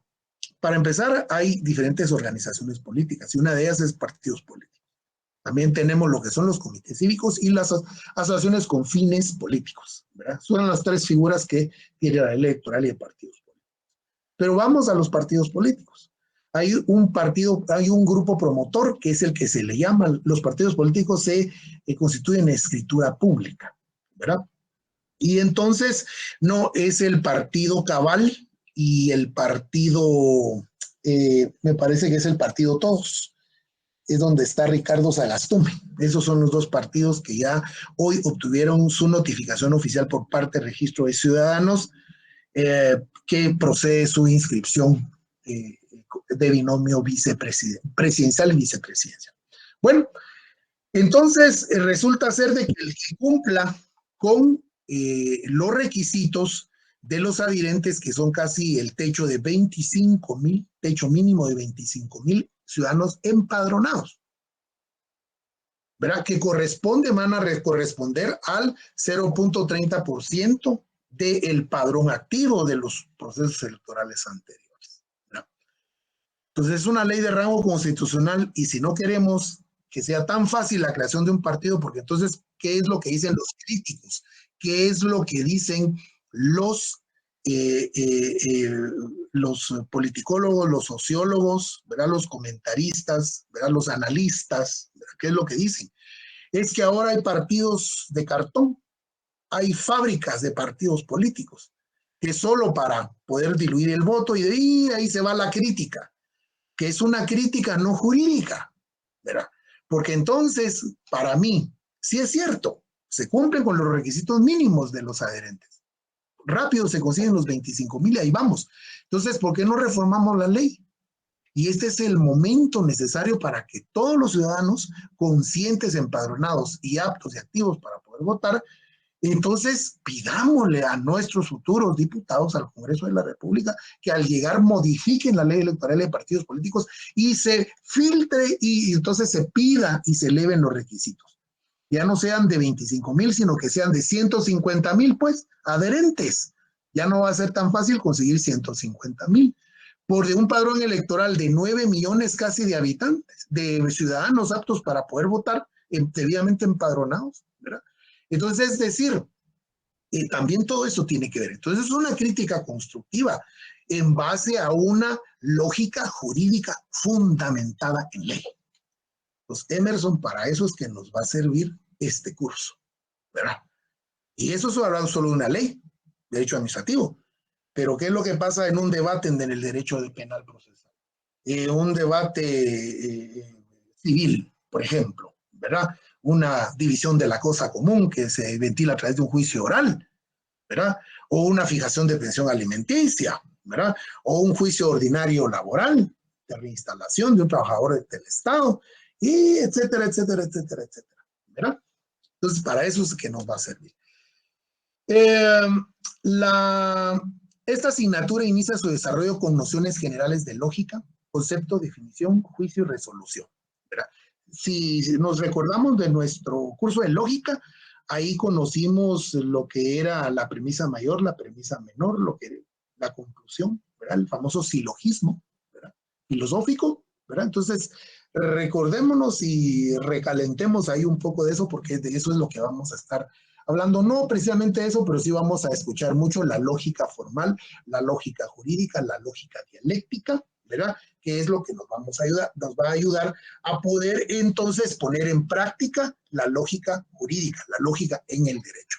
Para empezar, hay diferentes organizaciones políticas y una de ellas es partidos políticos. También tenemos lo que son los comités cívicos y las asociaciones con fines políticos, ¿verdad? Son las 3 figuras que tiene la ley electoral y de partidos políticos. Pero vamos a los partidos políticos. Hay un grupo promotor que es el que se le llama, los partidos políticos se constituyen en escritura pública, ¿verdad? Y entonces no es el partido Cabal y el partido, me parece que es el partido Todos, es donde está Ricardo Sagastume. Esos son los 2 partidos que ya hoy obtuvieron su notificación oficial por parte del Registro de Ciudadanos, que procede su inscripción de binomio presidencial y vicepresidencial. Bueno, entonces resulta ser de que el que cumpla con los requisitos de los adherentes, que son casi el techo de 25,000, techo mínimo de 25,000 ciudadanos empadronados, ¿verdad? Que van a corresponder al 0.30% del padrón activo de los procesos electorales anteriores, ¿verdad? Entonces es una ley de rango constitucional y si no queremos que sea tan fácil la creación de un partido, porque entonces, ¿qué es lo que dicen los críticos? ¿Qué es lo que dicen los politicólogos, los sociólogos, ¿verdad? Los comentaristas, ¿verdad? Los analistas, ¿verdad? ¿Qué es lo que dicen? Es que ahora hay partidos de cartón, hay fábricas de partidos políticos, que solo para poder diluir el voto y de ahí se va la crítica. que es una crítica no jurídica, ¿verdad? Porque entonces, para mí, sí es cierto, se cumplen con los requisitos mínimos de los adherentes. Rápido se consiguen los 25,000 y ahí vamos. Entonces, ¿por qué no reformamos la ley? Y este es el momento necesario para que todos los ciudadanos conscientes, empadronados y aptos y activos para poder votar, entonces pidámosle a nuestros futuros diputados al Congreso de la República que al llegar modifiquen la ley electoral de partidos políticos y se filtre y entonces se pida y se eleven los requisitos. Ya no sean de 25,000, sino que sean de 150,000, pues, adherentes. Ya no va a ser tan fácil conseguir 150,000. Por un padrón electoral de 9 millones casi de habitantes, de ciudadanos aptos para poder votar, debidamente empadronados, ¿verdad? Entonces, es decir, también todo eso tiene que ver. Entonces, es una crítica constructiva en base a una lógica jurídica fundamentada en ley. Pues, Emerson, para eso es que nos va a servir este curso, ¿verdad? Y eso es hablando solo de una ley, derecho administrativo. Pero ¿qué es lo que pasa en un debate en el derecho penal procesal? Un debate civil, por ejemplo, ¿verdad? Una división de la cosa común que se ventila a través de un juicio oral, ¿verdad? O una fijación de pensión alimenticia, ¿verdad? O un juicio ordinario laboral de reinstalación de un trabajador del Estado, y etcétera, etcétera, etcétera, etcétera, ¿verdad? Entonces, para eso es que nos va a servir. Esta asignatura inicia su desarrollo con nociones generales de lógica, concepto, definición, juicio y resolución, ¿verdad? Si nos recordamos de nuestro curso de lógica, ahí conocimos lo que era la premisa mayor, la premisa menor, lo que era la conclusión, ¿verdad? El famoso silogismo, ¿verdad? Filosófico, ¿verdad? Entonces, recordémonos y recalentemos ahí un poco de eso, porque de eso es lo que vamos a estar hablando. No precisamente de eso, pero sí vamos a escuchar mucho la lógica formal, la lógica jurídica, la lógica dialéctica, ¿verdad? Que es lo que nos va a ayudar a poder entonces poner en práctica la lógica jurídica, la lógica en el derecho.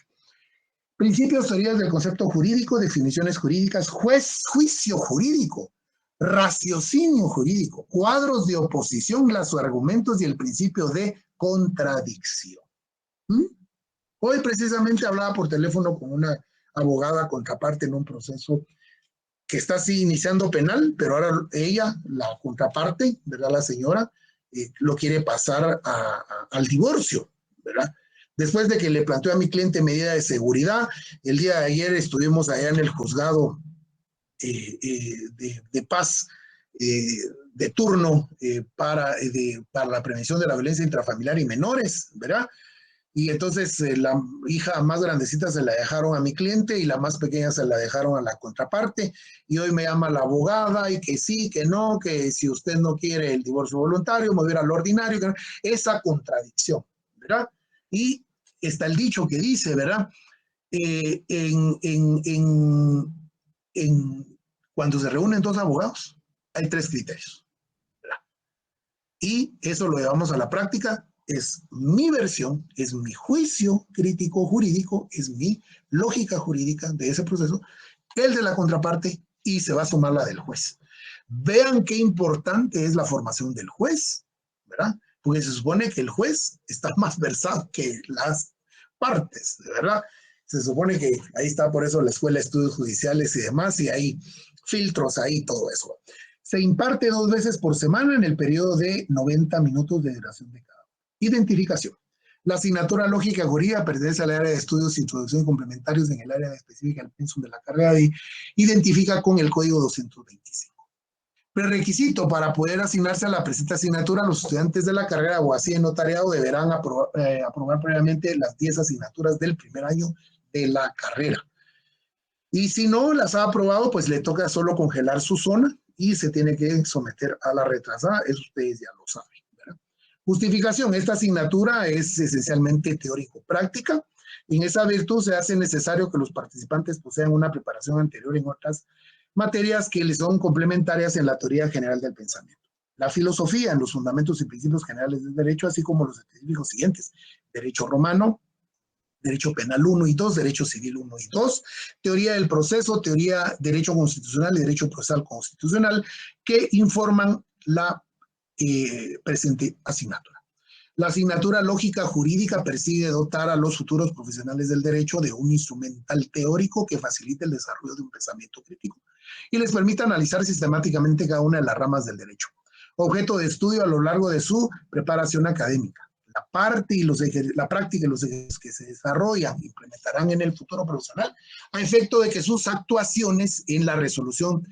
Principios, teorías del concepto jurídico, definiciones jurídicas, juicio jurídico, raciocinio jurídico, cuadros de oposición, los argumentos y el principio de contradicción. Hoy precisamente hablaba por teléfono con una abogada contraparte en un proceso que está así iniciando penal, pero ahora ella, la contraparte, ¿verdad? La señora, lo quiere pasar al divorcio, ¿verdad? Después de que le planteó a mi cliente medida de seguridad, el día de ayer estuvimos allá en el juzgado de paz de turno para la prevención de la violencia intrafamiliar y menores, ¿verdad? Y entonces la hija más grandecita se la dejaron a mi cliente y la más pequeña se la dejaron a la contraparte. Y hoy me llama la abogada y que sí, que no, que si usted no quiere el divorcio voluntario, me voy a ir al ordinario. Esa contradicción, ¿verdad? Y está el dicho que dice, ¿verdad? Cuando se reúnen dos abogados, hay tres criterios, ¿verdad? Y eso lo llevamos a la práctica. Es mi versión, es mi juicio crítico jurídico, es mi lógica jurídica de ese proceso, el de la contraparte, y se va a sumar la del juez. Vean qué importante es la formación del juez, ¿verdad? Porque se supone que el juez está más versado que las partes, ¿verdad? Se supone que ahí está por eso la Escuela de Estudios Judiciales y demás, y hay filtros ahí, todo eso. Se imparte 2 veces por semana en el periodo de 90 minutos de duración de cada. Identificación. La asignatura lógica jurídica pertenece al área de estudios, introducción y complementarios en el área específica del pensum de la carrera y identifica con el código 225. Prerequisito para poder asignarse a la presente asignatura, los estudiantes de la carrera o así de notariado deberán aprobar previamente las 10 asignaturas del primer año de la carrera. Y si no las ha aprobado, pues le toca solo congelar su zona y se tiene que someter a la retrasada. Eso ustedes ya lo saben. Justificación. Esta asignatura es esencialmente teórico-práctica. En esa virtud se hace necesario que los participantes posean una preparación anterior en otras materias que les son complementarias en la teoría general del pensamiento. La filosofía en los fundamentos y principios generales del derecho, así como los específicos siguientes: derecho romano, derecho penal 1 y 2, derecho civil 1 y 2, teoría del proceso, teoría derecho constitucional y derecho procesal constitucional, que informan la presente asignatura. La asignatura Lógica Jurídica persigue dotar a los futuros profesionales del derecho de un instrumental teórico que facilite el desarrollo de un pensamiento crítico y les permita analizar sistemáticamente cada una de las ramas del derecho, objeto de estudio a lo largo de su preparación académica. La práctica y los ejercicios que se desarrollan e implementarán en el futuro profesional a efecto de que sus actuaciones en la solución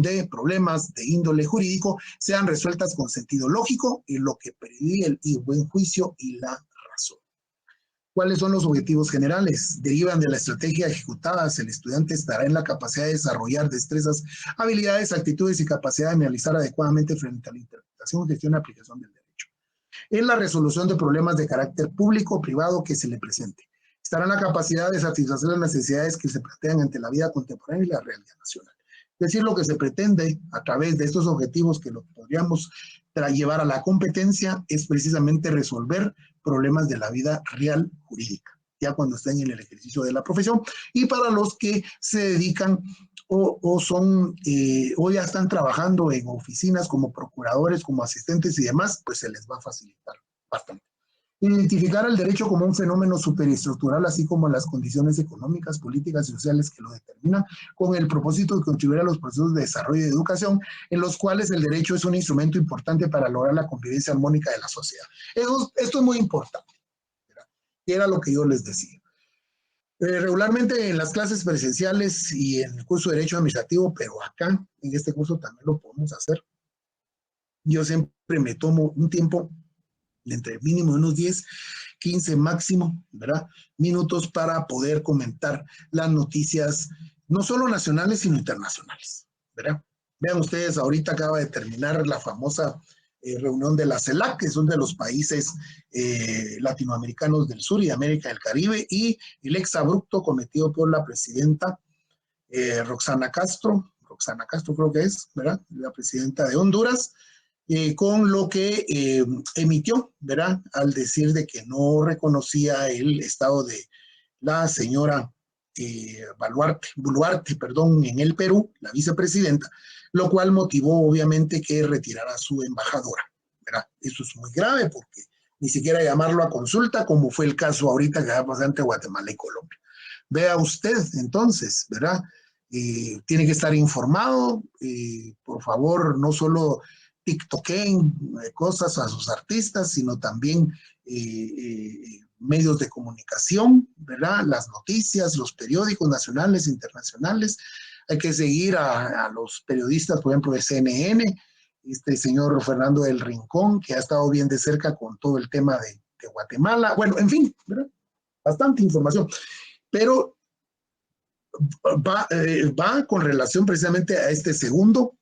de problemas de índole jurídico sean resueltas con sentido lógico y lo que predigue el buen juicio y la razón. ¿Cuáles son los objetivos generales? Derivan de la estrategia ejecutada. El estudiante estará en la capacidad de desarrollar destrezas, habilidades, actitudes y capacidad de analizar adecuadamente frente a la interpretación, gestión y aplicación del derecho. En la resolución de problemas de carácter público o privado que se le presente. Estará en la capacidad de satisfacer las necesidades que se plantean ante la vida contemporánea y la realidad nacional. Es decir, lo que se pretende a través de estos objetivos que lo podríamos llevar a la competencia es precisamente resolver problemas de la vida real jurídica, ya cuando estén en el ejercicio de la profesión, y para los que se dedican o ya están trabajando en oficinas como procuradores, como asistentes y demás, pues se les va a facilitar bastante. Identificar el derecho como un fenómeno superestructural, así como las condiciones económicas, políticas y sociales que lo determinan, con el propósito de contribuir a los procesos de desarrollo y de educación, en los cuales el derecho es un instrumento importante para lograr la convivencia armónica de la sociedad. Esto es muy importante, ¿verdad? Y era lo que yo les decía. Regularmente en las clases presenciales y en el curso de Derecho Administrativo, pero acá, en este curso también lo podemos hacer. Yo siempre me tomo un tiempo entre mínimo unos 10, 15 máximo, ¿verdad? Minutos para poder comentar las noticias, no solo nacionales, sino internacionales, ¿verdad? Vean ustedes, ahorita acaba de terminar la famosa reunión de la CELAC, que son de los países latinoamericanos del sur y de América del Caribe, y el exabrupto cometido por la presidenta Roxana Castro creo que es, ¿verdad? La presidenta de Honduras, con lo que emitió, ¿verdad? Al decir de que no reconocía el estado de la señora Boluarte, en el Perú, la vicepresidenta, lo cual motivó obviamente que retirara a su embajadora, ¿verdad? Eso es muy grave porque ni siquiera llamarlo a consulta, como fue el caso ahorita que va a pasar entre Guatemala y Colombia. Vea usted, entonces, ¿verdad? Tiene que estar informado, por favor, no solo tiktoken cosas a sus artistas, sino también medios de comunicación, ¿verdad? Las noticias, los periódicos nacionales, internacionales. Hay que seguir a los periodistas, por ejemplo, de CNN, este señor Fernando del Rincón, que ha estado bien de cerca con todo el tema de Guatemala. Bueno, en fin, ¿verdad? Bastante información. Pero va con relación precisamente a este segundo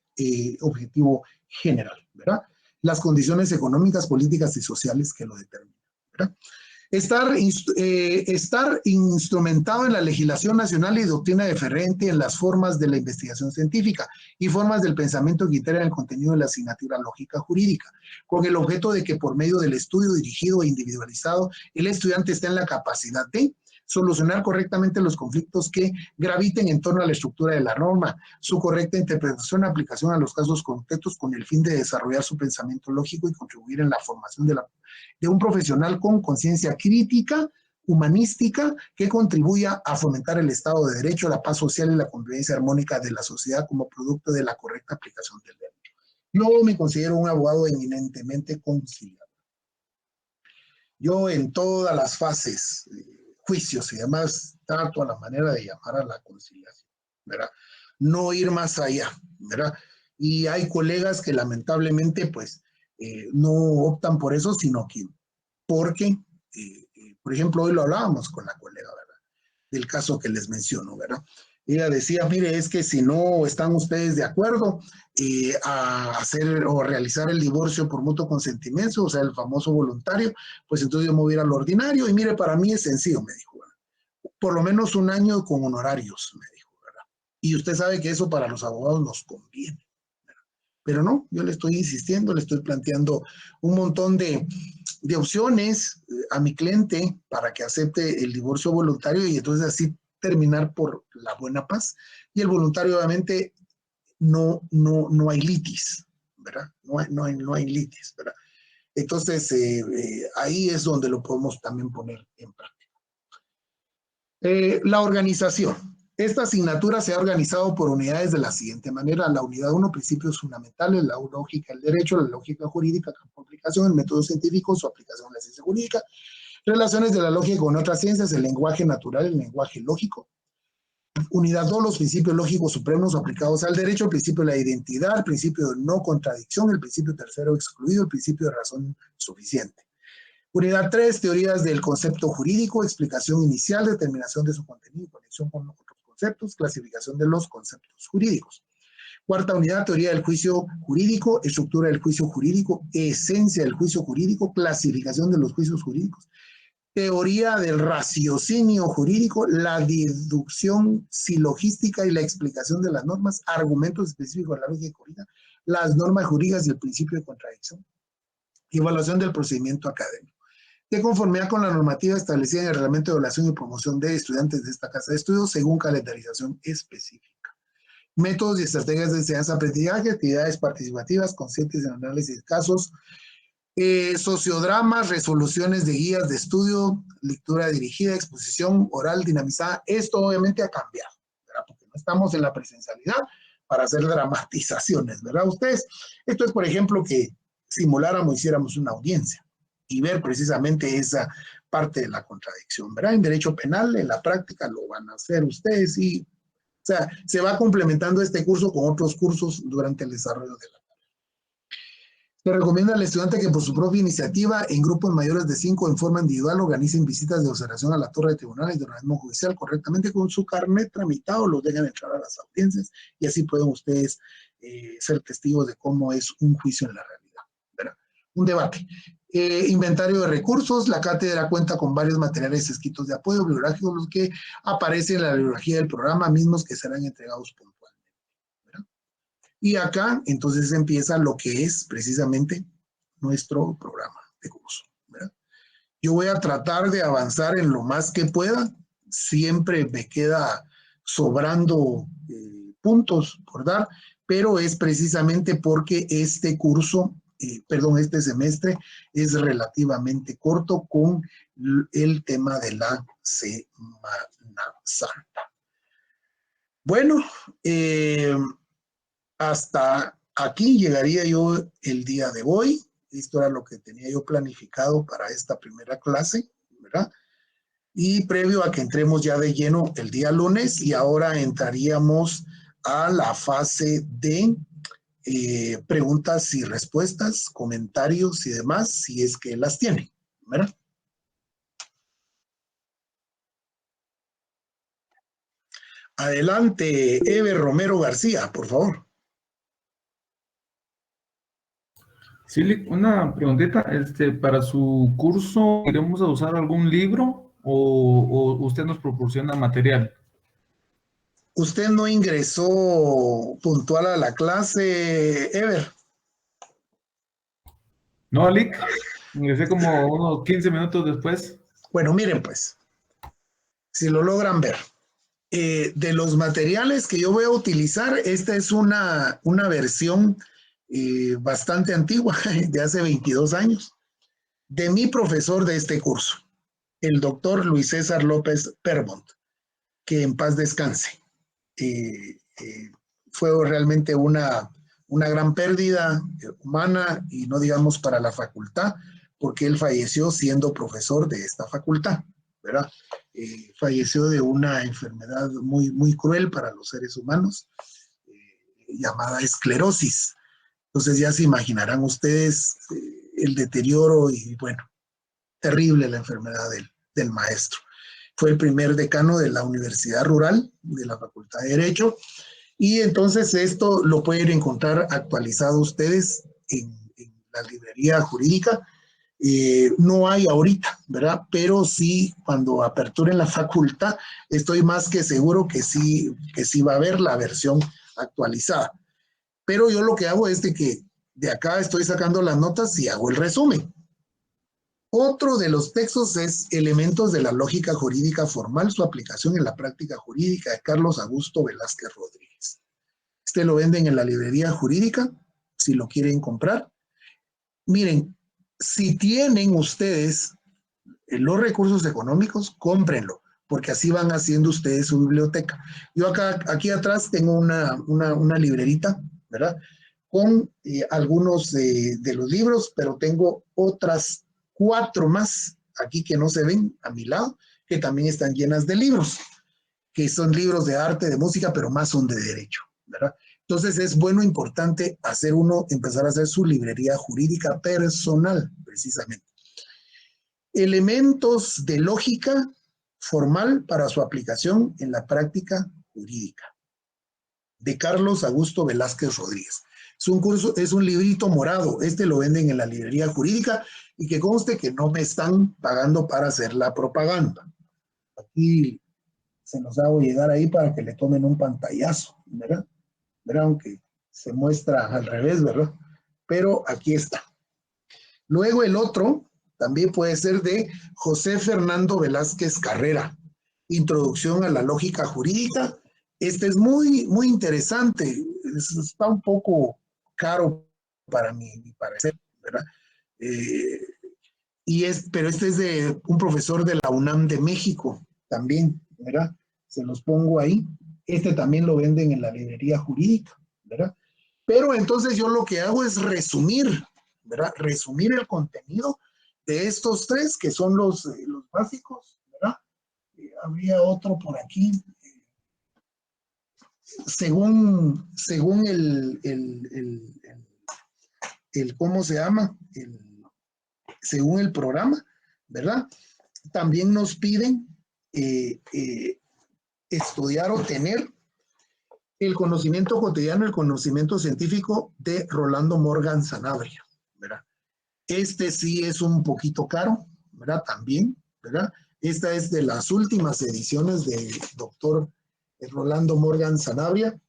objetivo general, ¿verdad? Las condiciones económicas, políticas y sociales que lo determinan, ¿verdad? Estar instrumentado en la legislación nacional y doctrina deferente en las formas de la investigación científica y formas del pensamiento que integran el contenido de la asignatura lógica jurídica, con el objeto de que por medio del estudio dirigido e individualizado, el estudiante esté en la capacidad de solucionar correctamente los conflictos que graviten en torno a la estructura de la norma, su correcta interpretación y aplicación a los casos concretos con el fin de desarrollar su pensamiento lógico y contribuir en la formación de un profesional con conciencia crítica, humanística, que contribuya a fomentar el Estado de Derecho, la paz social y la convivencia armónica de la sociedad como producto de la correcta aplicación del derecho. Yo me considero un abogado eminentemente conciliador. Yo en todas las fases, juicios y demás, trato a la manera de llamar a la conciliación, ¿verdad? No ir más allá, ¿verdad? Y hay colegas que lamentablemente, pues, no optan por eso, sino que porque, por ejemplo, hoy lo hablábamos con la colega, ¿verdad? Del caso que les menciono, ¿verdad? Ella decía, mire, es que si no están ustedes de acuerdo a hacer o realizar el divorcio por mutuo consentimiento, o sea, el famoso voluntario, pues entonces yo me voy a ir a lo ordinario y mire, para mí es sencillo, me dijo, ¿verdad? Por lo menos un año con honorarios, me dijo, ¿verdad? Y usted sabe que eso para los abogados nos conviene, ¿verdad? Pero no, yo le estoy insistiendo, le estoy planteando un montón de opciones a mi cliente para que acepte el divorcio voluntario y entonces así terminar por la buena paz. Y el voluntario obviamente no hay litis, ¿verdad? No hay litis, ¿verdad? Entonces, ahí es donde lo podemos también poner en práctica. La organización. Esta asignatura se ha organizado por unidades de la siguiente manera. La unidad 1, principios fundamentales, la lógica del derecho, la lógica jurídica, campo de aplicación, el método científico, su aplicación en la ciencia jurídica, relaciones de la lógica con otras ciencias, el lenguaje natural, el lenguaje lógico. Unidad 2, los principios lógicos supremos aplicados al derecho, el principio de la identidad, el principio de no contradicción, el principio tercero excluido, el principio de razón suficiente. Unidad 3, teorías del concepto jurídico, explicación inicial, determinación de su contenido y conexión con otros conceptos, clasificación de los conceptos jurídicos. Cuarta unidad, teoría del juicio jurídico, estructura del juicio jurídico, esencia del juicio jurídico, clasificación de los juicios jurídicos, teoría del raciocinio jurídico, la deducción silogística y la explicación de las normas, argumentos específicos de la lógica jurídica, las normas jurídicas y el principio de contradicción, evaluación del procedimiento académico. De conformidad con la normativa establecida en el reglamento de evaluación y promoción de estudiantes de esta casa de estudios según calendarización específica. Métodos y estrategias de enseñanza-aprendizaje, actividades participativas conscientes en análisis de casos, sociodramas, resoluciones de guías de estudio, lectura dirigida, exposición oral dinamizada. Esto obviamente ha cambiado, ¿verdad? Porque no estamos en la presencialidad para hacer dramatizaciones, ¿verdad? Ustedes, esto es, por ejemplo, que simuláramos, hiciéramos una audiencia y ver precisamente esa parte de la contradicción, ¿verdad? En derecho penal, en la práctica lo van a hacer ustedes y, o sea, se va complementando este curso con otros cursos durante el desarrollo de la. Se recomienda al estudiante que por su propia iniciativa, en grupos mayores de 5 en forma individual, organicen visitas de observación a la torre de tribunales de organismo judicial correctamente con su carnet tramitado, los dejan entrar a las audiencias y así pueden ustedes ser testigos de cómo es un juicio en la realidad, ¿verdad? Un debate. Inventario de recursos. La cátedra cuenta con varios materiales escritos de apoyo bibliográficos, los que aparecen en la bibliografía del programa, mismos que serán entregados puntualmente. Y acá, entonces, empieza lo que es precisamente nuestro programa de curso, ¿verdad? Yo voy a tratar de avanzar en lo más que pueda. Siempre me queda sobrando puntos por dar, pero es precisamente porque este curso, este semestre es relativamente corto con el tema de la Semana Santa. Bueno, hasta aquí llegaría yo el día de hoy. Esto era lo que tenía yo planificado para esta primera clase, ¿verdad? Y previo a que entremos ya de lleno el día lunes, y ahora entraríamos a la fase de preguntas y respuestas, comentarios y demás, si es que las tienen, ¿verdad? Adelante, Ever Romero García, por favor. Sí, una preguntita, para su curso, ¿iremos a usar algún libro o usted nos proporciona material? ¿Usted no ingresó puntual a la clase, Ever? No, Lick, ingresé como unos 15 minutos después. Bueno, miren pues, si lo logran ver. De los materiales que yo voy a utilizar, esta es una versión bastante antigua, de hace 22 años, de mi profesor de este curso, el doctor Luis César López Perbont, que en paz descanse. Fue realmente una gran pérdida humana y no digamos para la facultad, porque él falleció siendo profesor de esta facultad, ¿verdad? Falleció de una enfermedad muy, muy cruel para los seres humanos, llamada esclerosis. Entonces ya se imaginarán ustedes el deterioro y bueno, terrible la enfermedad del maestro. Fue el primer decano de la Universidad Rural, de la Facultad de Derecho, y entonces esto lo pueden encontrar actualizado ustedes en la librería jurídica. No hay ahorita, ¿verdad? Pero sí, cuando aperturen la facultad, estoy más que seguro que sí va a haber la versión actualizada. Pero yo lo que hago es de que de acá estoy sacando las notas y hago el resumen. Otro de los textos es Elementos de la lógica jurídica formal, su aplicación en la práctica jurídica, de Carlos Augusto Velázquez Rodríguez. Lo venden en la librería jurídica, si lo quieren comprar. Miren, si tienen ustedes los recursos económicos, cómprenlo, porque así van haciendo ustedes su biblioteca. Yo aquí atrás tengo una librerita, ¿verdad? Con algunos de los libros, pero tengo otras 4 más aquí que no se ven a mi lado, que también están llenas de libros, que son libros de arte, de música, pero más son de derecho, ¿verdad? Entonces es bueno, importante empezar a hacer su librería jurídica personal, precisamente. Elementos de lógica formal para su aplicación en la práctica jurídica, de Carlos Augusto Velázquez Rodríguez. Es un librito morado, lo venden en la librería jurídica, y que conste que no me están pagando para hacer la propaganda. Aquí se los hago llegar ahí para que le tomen un pantallazo, ¿verdad? Aunque se muestra al revés, ¿verdad? Pero aquí está. Luego el otro también puede ser de José Fernando Velázquez Carrera, Introducción a la Lógica Jurídica. Este es muy, muy interesante. Está un poco caro para mi parecer, ¿verdad? Pero este es de un profesor de la UNAM de México también, ¿verdad? Se los pongo ahí. Este también lo venden en la librería jurídica, ¿verdad? Pero entonces yo lo que hago es resumir, ¿verdad? Resumir el contenido de estos 3 que son los básicos, ¿verdad? Habría otro por aquí. Según ¿cómo se llama? Según el programa, ¿verdad? También nos piden estudiar o tener el conocimiento cotidiano, el conocimiento científico de Rolando Morgan Sanabria, ¿verdad? Este sí es un poquito caro, ¿verdad? También, ¿verdad? Esta es de las últimas ediciones del doctor Rolando Morgan Sanabria.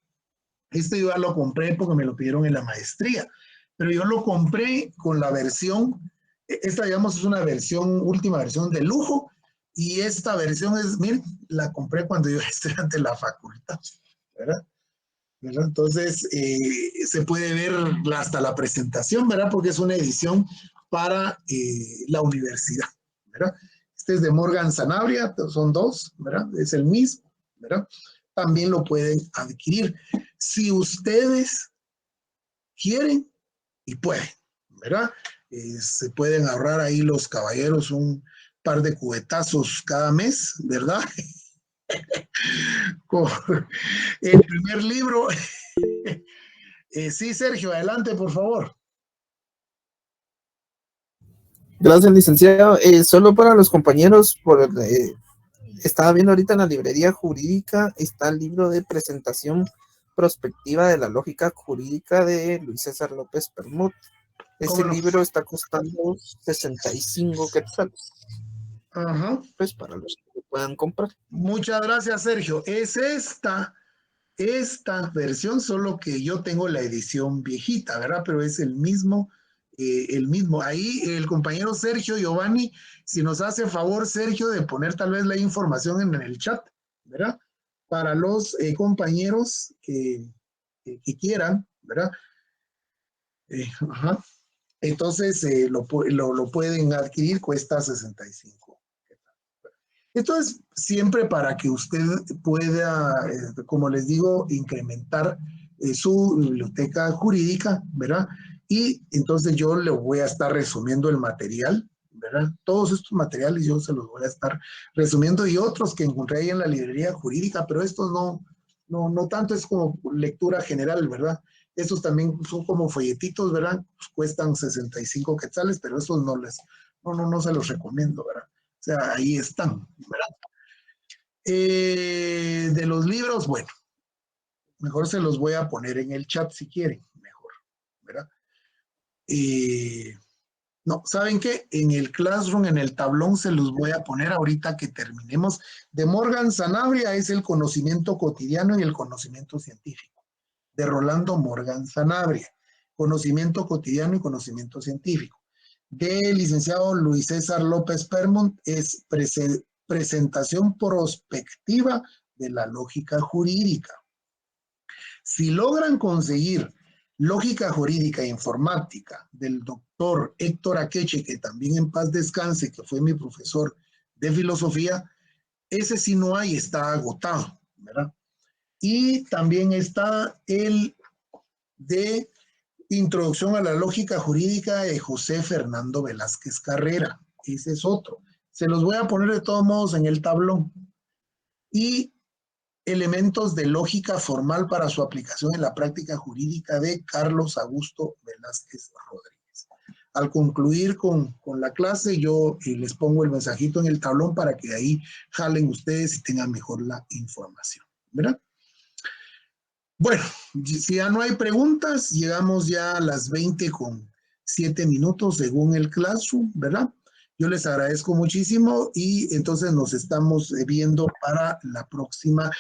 Este yo ya lo compré porque me lo pidieron en la maestría, pero yo lo compré con la versión, esta digamos es una versión, última versión de lujo, y esta versión es, miren, la compré cuando yo estudiante en la facultad, ¿verdad? Entonces, se puede ver hasta la presentación, ¿verdad? Porque es una edición para la universidad, ¿verdad? Este es de Morgan Sanabria, son 2, ¿verdad? Es el mismo, ¿verdad? También lo pueden adquirir si ustedes quieren y pueden, ¿verdad? Se pueden ahorrar ahí los caballeros un par de cubetazos cada mes, ¿verdad? El primer libro. Sí, Sergio, adelante, por favor. Gracias, licenciado. Solo para los compañeros, estaba viendo ahorita en la librería jurídica, está el libro de presentación prospectiva de la lógica jurídica de Luis César López Permut. Ese libro está costando 65 quetzales. Ajá. Pues para los que puedan comprar. Muchas gracias, Sergio. Es esta versión, solo que yo tengo la edición viejita, ¿verdad? Pero es el mismo. Ahí el compañero Sergio Giovanni, si nos hace favor, Sergio, de poner tal vez la información en el chat, ¿verdad? Para los compañeros que quieran, ¿verdad? Ajá. Entonces lo pueden adquirir, cuesta 65. Entonces, siempre para que usted pueda, como les digo, incrementar su biblioteca jurídica, ¿verdad? Y entonces yo le voy a estar resumiendo el material, ¿verdad? Todos estos materiales yo se los voy a estar resumiendo, y otros que encontré ahí en la librería jurídica, pero estos no tanto, es como lectura general, ¿verdad? Estos también son como folletitos, ¿verdad? Pues cuestan 65 quetzales, pero estos no se los recomiendo, ¿verdad? O sea, ahí están, ¿verdad? De los libros, bueno, mejor se los voy a poner en el chat si quieren, mejor, ¿verdad? No, ¿saben qué? En el Classroom, en el tablón, se los voy a poner ahorita que terminemos. De Morgan Sanabria es el conocimiento cotidiano y el conocimiento científico. De Rolando Morgan Sanabria, conocimiento cotidiano y conocimiento científico. Del licenciado Luis César López Permont es presentación prospectiva de la lógica jurídica. Si logran conseguir Lógica Jurídica e Informática del doctor Héctor Akeche, que también en paz descanse, que fue mi profesor de filosofía, ese sí no hay, está agotado, ¿verdad? Y también está el de Introducción a la Lógica Jurídica de José Fernando Velázquez Carrera. Ese es otro. Se los voy a poner de todos modos en el tablón. Y Elementos de lógica formal para su aplicación en la práctica jurídica de Carlos Augusto Velázquez Rodríguez. Al concluir con la clase, yo les pongo el mensajito en el tablón para que ahí jalen ustedes y tengan mejor la información, ¿verdad? Bueno, si ya no hay preguntas, llegamos ya a las 20:07 según el Classroom, ¿verdad? Yo les agradezco muchísimo y entonces nos estamos viendo para la próxima.